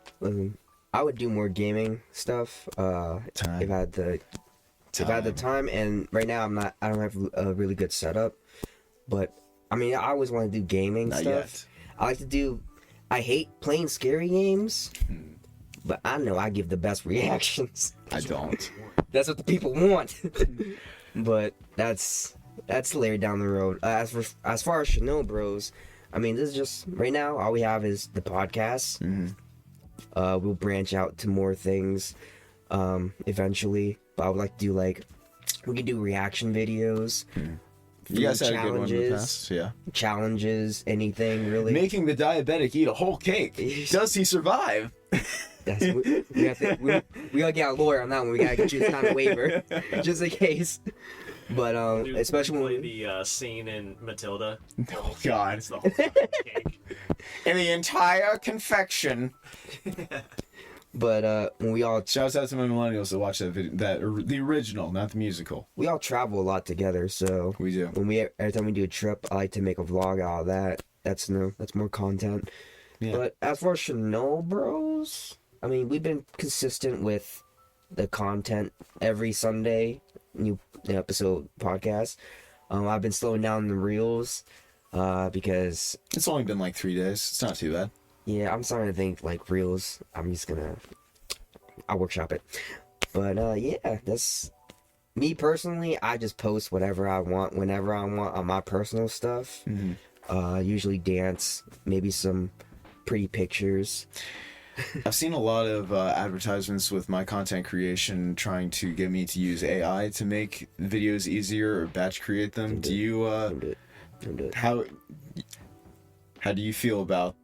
I would do more gaming stuff if I had the time. And right now I don't have a really good setup. But I always want to do gaming Not stuff. yet. I hate playing scary games, but I know I give the best reactions. I don't. That's what the people want. But that's later down the road. As far as Shinobros, this is just right now. All we have is the podcast. Mm-hmm. We'll branch out to more things eventually. But I would like to do we could do reaction videos. Mm. You guys had a good one in the past, yeah. Challenges, anything really. Making the diabetic eat a whole cake. Does he survive? We gotta get a lawyer on that one. We gotta get you this kind of waiver, just in case. But especially when the scene in Matilda. Oh God! It's the whole cake. And the entire confection. But when we all Shouts out to my millennials that watch that video, the original, not the musical. we all travel a lot together, so We do. every time we do a trip, I like to make a vlog out of that. That's more content. Yeah. But as far as Shinobros, we've been consistent with the content every Sunday, new episode podcast. I've been slowing down the reels because It's only been like 3 days. It's not too bad. yeah, I'm starting to think like reels. I'll workshop it. But yeah, that's me personally. I just post whatever I want whenever I want on my personal stuff. Usually dance, maybe some pretty pictures. I've seen a lot of advertisements with my content creation trying to get me to use AI to make videos easier or batch create them. Do you Don't do it. how do you feel about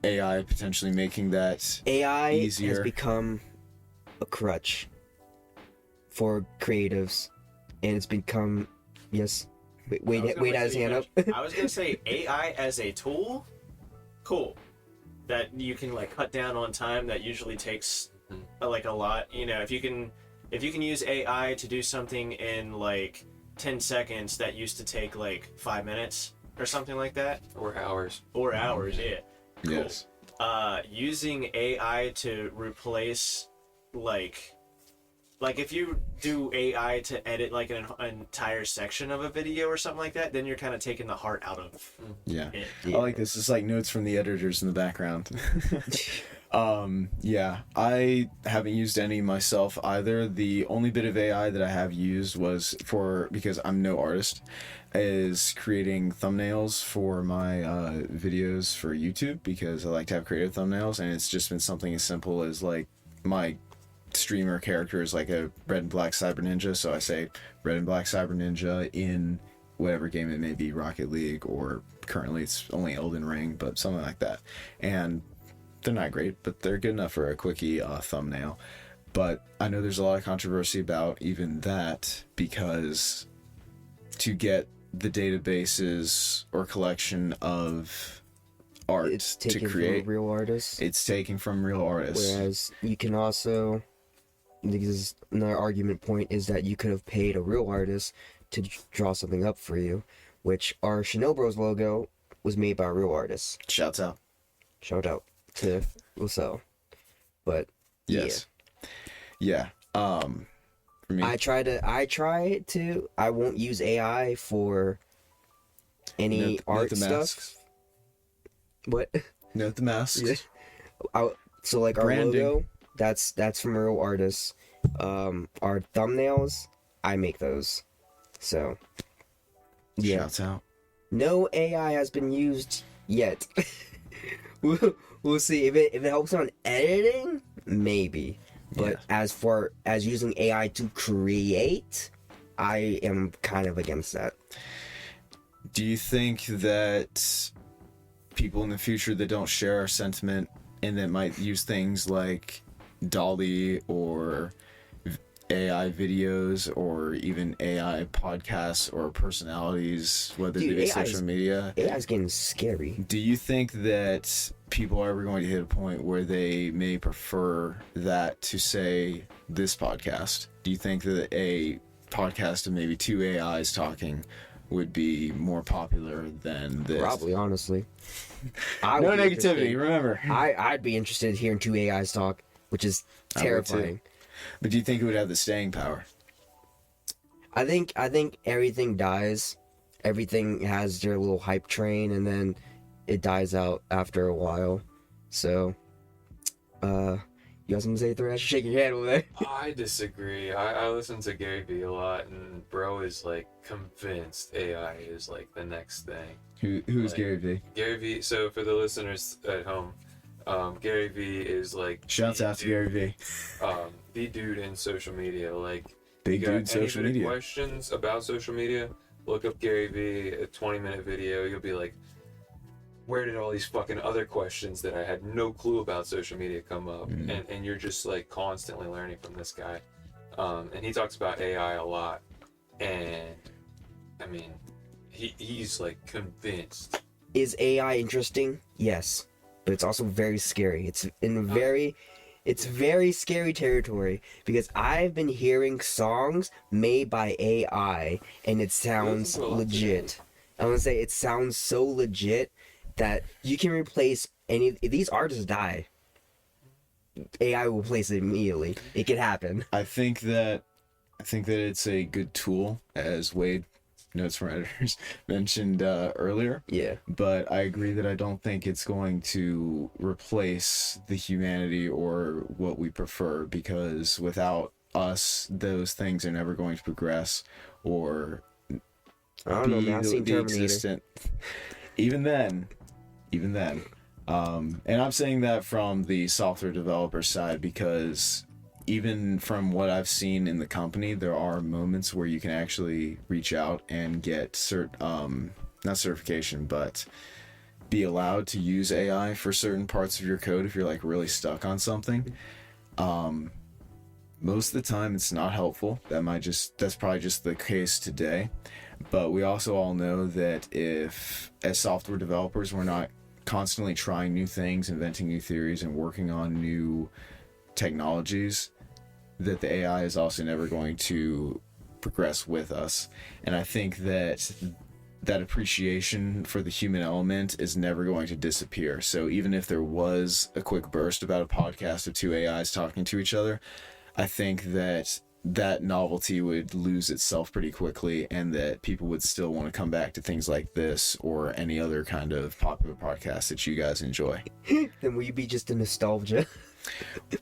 AI potentially making that AI easier? has become a crutch for creatives, and it's become yes. Wait has his hand up. I was gonna say AI as a tool, cool. That you can like cut down on time that usually takes like a lot. You know, if you can use AI to do something in like 10 seconds that used to take like 5 minutes or something like that. Or hours. Or hours, yeah. Cool. Yes. Using AI to replace like if you do AI to edit like an entire section of a video or something like that, then you're kind of taking the heart out of Yeah. it. I like this. It's like notes from the editors in the background. Yeah, I haven't used any myself either. The only bit of AI that I have used was because I'm no artist, is creating thumbnails for my videos for YouTube, because I like to have creative thumbnails, and it's just been something as simple as like my streamer character is like a red and black cyber ninja, so I say red and black cyber ninja in whatever game it may be, Rocket League, or currently it's only Elden Ring, but something like that. And they're not great, but they're good enough for a quickie thumbnail. But I know there's a lot of controversy about even that, because to get the databases or collection of art It's to taken create, from real artists. it's taken from real artists. Whereas you can also, because another argument point is that you could have paid a real artist to draw something up for you, which our Chanel Bros logo was made by a real artist. Shouts out. Shout out to Lucille. But Yes. Yeah. For me, I try to. I won't use AI for any note art the stuff. masks. What? Note the masks. So like our Branding. logo, that's from real artists. Our thumbnails, I make those. So yeah, Shouts out. no AI has been used yet. we'll see if it helps on editing, maybe. But as far as using AI to create, I am kind of against that. Do you think that people in the future that don't share our sentiment and that might use things like Dolly or AI videos or even AI podcasts or personalities, whether Dude, they be AI 's social media, AI is getting scary. do you think that people are ever going to hit a point where they may prefer that to, say, this podcast? Do you think that a podcast of maybe two AIs talking would be more popular than this? Probably, honestly. No would be negativity, interested. remember. I'd be interested in hearing two AIs talk, which is I would too. terrifying. But do you think it would have the staying power? I think everything dies. Everything has their little hype train, and then it dies out after a while. So, you got something to say, Thresh? Shake your head over there. I disagree. I listen to Gary Vee a lot, and bro is like convinced AI is like the next thing. Who's Like, Gary Vee? Gary Vee. So for the listeners at home, Gary Vee is like Shouts out to Gary Vee. the dude in social media. Like, Big you got dude social any media. questions about social media? Look up Gary Vee, a 20-minute video. You'll be like, where did all these fucking other questions that I had no clue about social media come up? And you're just like constantly learning from this guy. And he talks about AI a lot. And I mean, he's like convinced. Is AI interesting? Yes, but it's also very scary. It's in very scary territory, because I've been hearing songs made by AI and it sounds legit. I want to say it sounds so legit that you can replace any. If these artists die, AI will replace it immediately. It could happen. I think that it's a good tool, as Wade notes from editors mentioned earlier. Yeah. But I agree that I don't think it's going to replace the humanity or what we prefer, because without us, those things are never going to progress or I don't know, man. I've seen the Terminator. existent. Even then. And I'm saying that from the software developer side, because even from what I've seen in the company, there are moments where you can actually reach out and get not certification, but be allowed to use AI for certain parts of your code if you're like really stuck on something. Most of the time it's not helpful. That's probably just the case today. But we also all know that if, as software developers, we're not constantly trying new things, inventing new theories, and working on new technologies, that the AI is also never going to progress with us. And I think that appreciation for the human element is never going to disappear. So even if there was a quick burst about a podcast of two AIs talking to each other, I think that novelty would lose itself pretty quickly, and that people would still want to come back to things like this or any other kind of popular podcast that you guys enjoy. Then will you be just a nostalgia?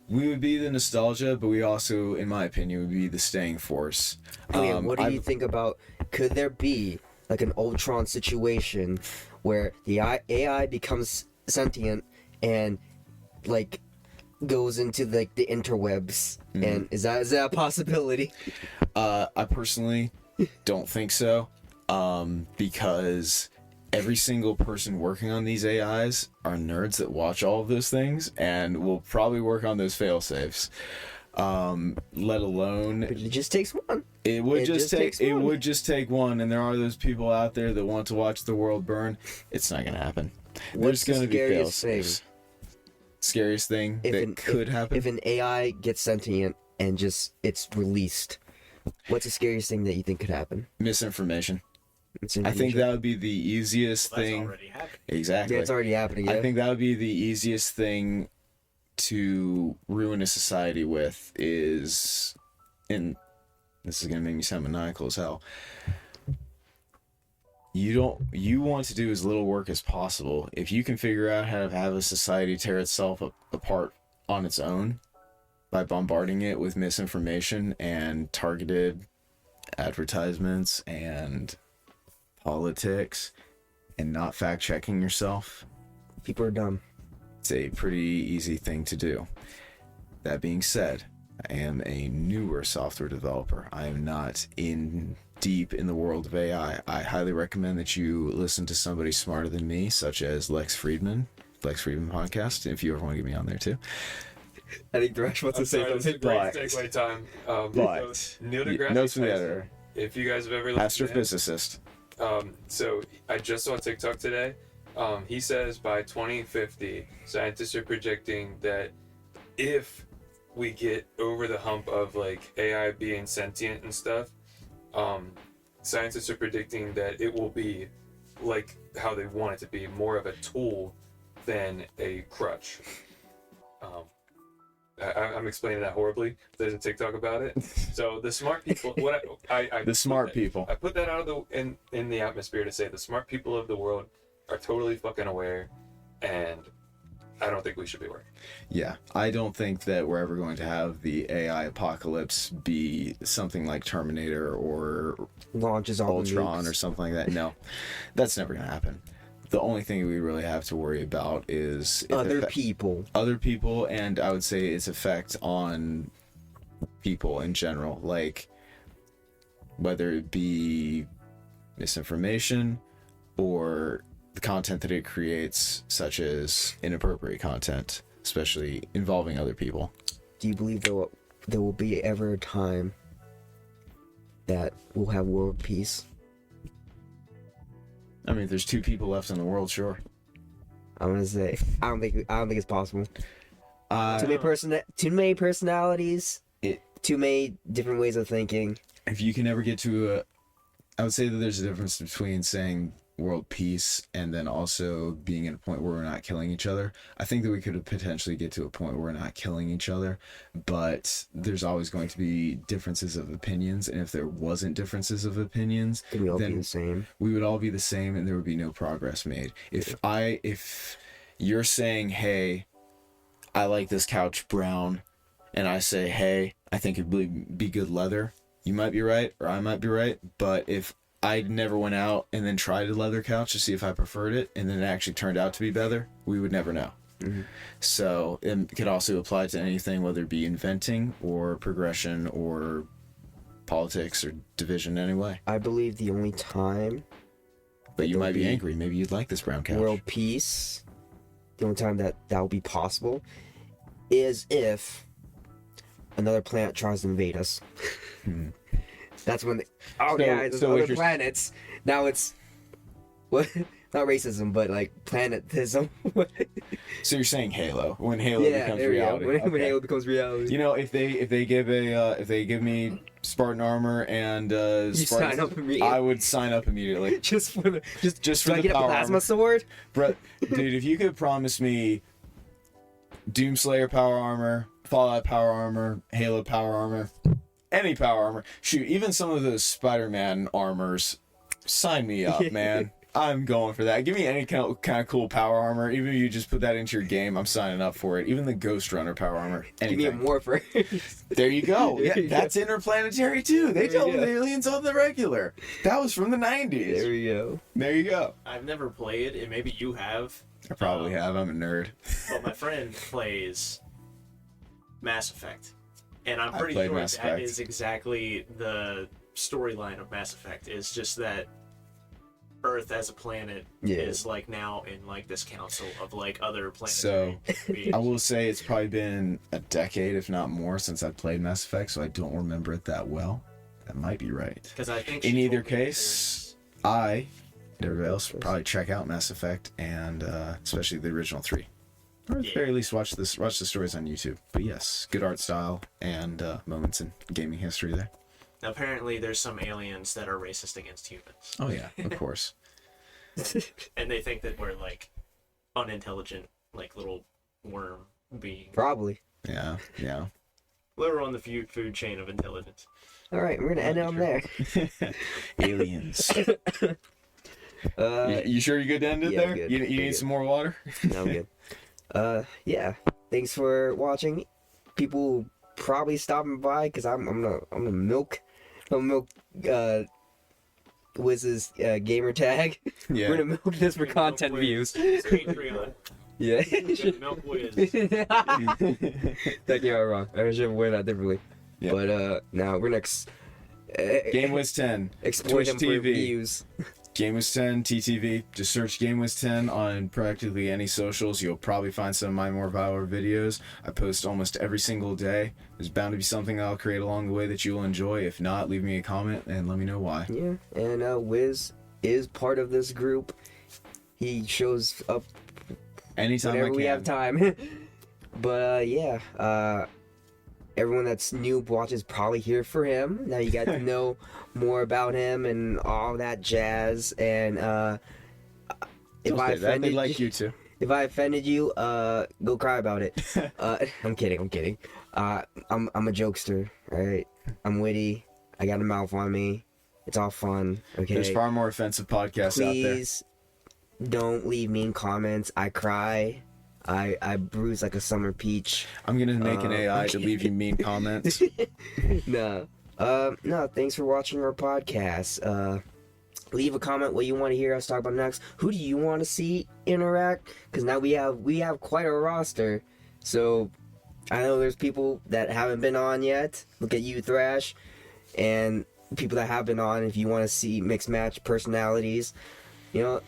We would be the nostalgia, but we also, in my opinion, would be the staying force. What do you think about, could there be like an Ultron situation where the AI becomes sentient and like goes into like the interwebs? And is that a possibility? I personally don't think so, because every single person working on these AIs are nerds that watch all of those things and will probably work on those fail safes. Let alone, But it just takes one. it would just take one. one, and there are those people out there that want to watch the world burn. It's not gonna happen. What's There's gonna the be fail scariest thing? safes. Scariest thing that could happen. If an AI gets sentient and just it's released, what's the scariest thing that you think could happen? Misinformation. It's I think that would be the easiest Well, that's thing. already happening. Exactly. Yeah, it's already happening. Yeah? I think that would be the easiest thing to ruin a society with is, and this is gonna make me sound maniacal as hell. You want to do as little work as possible. If you can figure out how to have a society tear itself apart on its own by bombarding it with misinformation and targeted advertisements and politics and not fact checking yourself, people are dumb. it's a pretty easy thing to do. That being said, I am a newer software developer. I am not deep in the world of AI. I highly recommend that you listen to somebody smarter than me, such as Lex Friedman podcast, if you ever want to get me on there too. I think Thresh wants to say Sorry, this is a something. great segue time. But Neil deGrasse notes from the Tyson, editor, if you guys have ever listened to him, astrophysicist. So I just saw TikTok today. He says by 2050, scientists are predicting that if we get over the hump of like AI being sentient and stuff, scientists are predicting that it will be like how they want it to be, more of a tool than a crutch. I'm explaining that horribly. There's a TikTok about it. So the smart people, I put that out of in the atmosphere to say the smart people of the world are totally fucking aware, and I don't think we should be worried. Yeah, I don't think that we're ever going to have the AI apocalypse be something like Terminator or Launches all the Ultron nukes. or something like that. No, that's never going to happen. The only thing we really have to worry about is Other people, and I would say its effect on people in general, like whether it be misinformation or the content that it creates, such as inappropriate content, especially involving other people. Do you believe there will be ever a time that we'll have world peace? I mean, if there's two people left in the world, sure. I'm gonna say I don't think it's possible. Uh, Too many personalities. It- Too many different ways of thinking. If you can ever get to I would say that there's a difference between saying world peace and then also being at a point where we're not killing each other. I think that we could potentially get to a point where we're not killing each other, but there's always going to be differences of opinions, and if there wasn't differences of opinions, Can we all be then the same? we would all be the same and there would be no progress made. If you're saying, hey, I like this couch brown, and I say, hey, I think it'd be good leather, you might be right or I might be right. But if I never went out and then tried a leather couch to see if I preferred it, and then it actually turned out to be better, we would never know. Mm-hmm. So it could also apply to anything, whether it be inventing or progression or politics or division anyway. I believe the only time But you there'll might be be angry. Maybe you'd like this brown couch. world peace, the only time that will be possible, is if another planet tries to invade us. That's when there's other planets. Now it's what? Not racism, but like planetism. So you're saying Halo when Halo becomes there we go. reality. When Halo becomes reality. You know, if they give me Spartan armor and You Spartan, sign up immediately. I would sign up immediately. just for the Just do for I the get a power plasma armor. sword? Brett, dude, if you could promise me Doomslayer power armor, Fallout power armor, Halo power armor, any power armor, shoot, even some of those Spider-Man armors, sign me up, man. I'm going for that. Give me any kind of cool power armor. Even if you just put that into your game, I'm signing up for it. Even the Ghost Runner power armor. Give me a Anything. morpher. There you go. Yeah, that's interplanetary too. They There you dealt with go. aliens on the regular. That was from the 90s. There we go. There you go. I've never played, and maybe you have, I probably have. I'm a nerd. but my friend plays Mass Effect. And I'm pretty played sure Mass that Effect. is exactly the storyline of Mass Effect. It's just that Earth as a planet Yeah. is like now in like this council of like other So, planetary beings. I will say it's probably been a decade, if not more, since I played Mass Effect, so I don't remember it that well. That might be right. Because I think In she either told me case, I, and everybody else, would probably check out Mass Effect, and especially the original 3. Or at the very least, watch the stories on YouTube. But yes, good art style and moments in gaming history there. apparently there's some aliens that are racist against humans. Oh yeah, of course. And they think that we're like unintelligent, like little worm beings. Probably. Yeah, yeah. We're on the food chain of intelligence. All right, we're gonna end it on there. Aliens. Uh, You sure you're good to end it yeah, there? good. You Good, need good. some more water? no, I'm good. Yeah. Thanks for watching. People probably stopping by because I'm gonna milk Wiz's gamer tag. Yeah. We're gonna milk this for content views. It's Patreon. Yeah. Milk Wiz. That came out wrong. I should have worded that differently. Yeah. But now we're next. GameWiz10. Exploit Twitch him for TV. views. GameWiz10 TTV. Just search GameWiz10 on practically any socials. You'll probably find some of my more viral videos. I post almost every single day. There's bound to be something I'll create along the way that you'll enjoy. If not, leave me a comment and let me know why. Yeah, and Wiz is part of this group. He shows up Anytime whenever I can. we have time. But yeah, everyone that's new watches probably here for him. Now you got to know more about him and all that jazz. And if I They offended like you too. if I offended you, go cry about it. I'm kidding. I'm a jokester, right? I'm witty. I got a mouth on me. It's all fun. Okay. There's far more offensive podcasts out there. Please don't leave mean comments. I cry. I bruise like a summer peach. I'm gonna make an AI to leave you mean comments. No. No, thanks for watching our podcast. Leave a comment what you want to hear us talk about next. Who do you want to see interact? Because now we have quite a roster. So I know there's people that haven't been on yet. Look at you, Thrash. And people that have been on, if you want to see mixed match personalities, you know,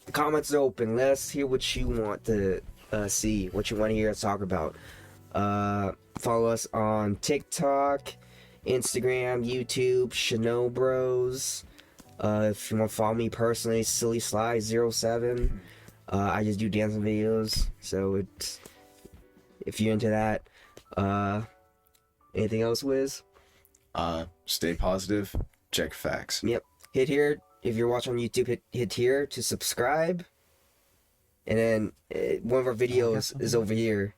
the comments are open. Let us hear what you want to see, what you want to hear us talk about. Follow us on TikTok, Instagram, YouTube, Shano Bros. If you want to follow me personally, Silly Sly 07. I just do dancing videos, so it's if you're into that. Anything else, Wiz? Stay positive. Check facts. Yep. Hit here if you're watching on YouTube, hit here to subscribe. And then one of our videos is over here.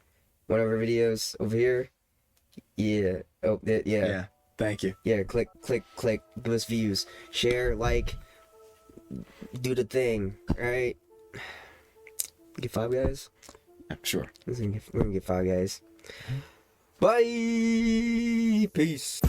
One of our videos over here. Yeah. Oh, yeah. Yeah. Thank you. Yeah. Click. Give us views. Share. Like. Do the thing. All right. Get 5 guys. Sure. We're gonna get 5 guys. Bye. Peace.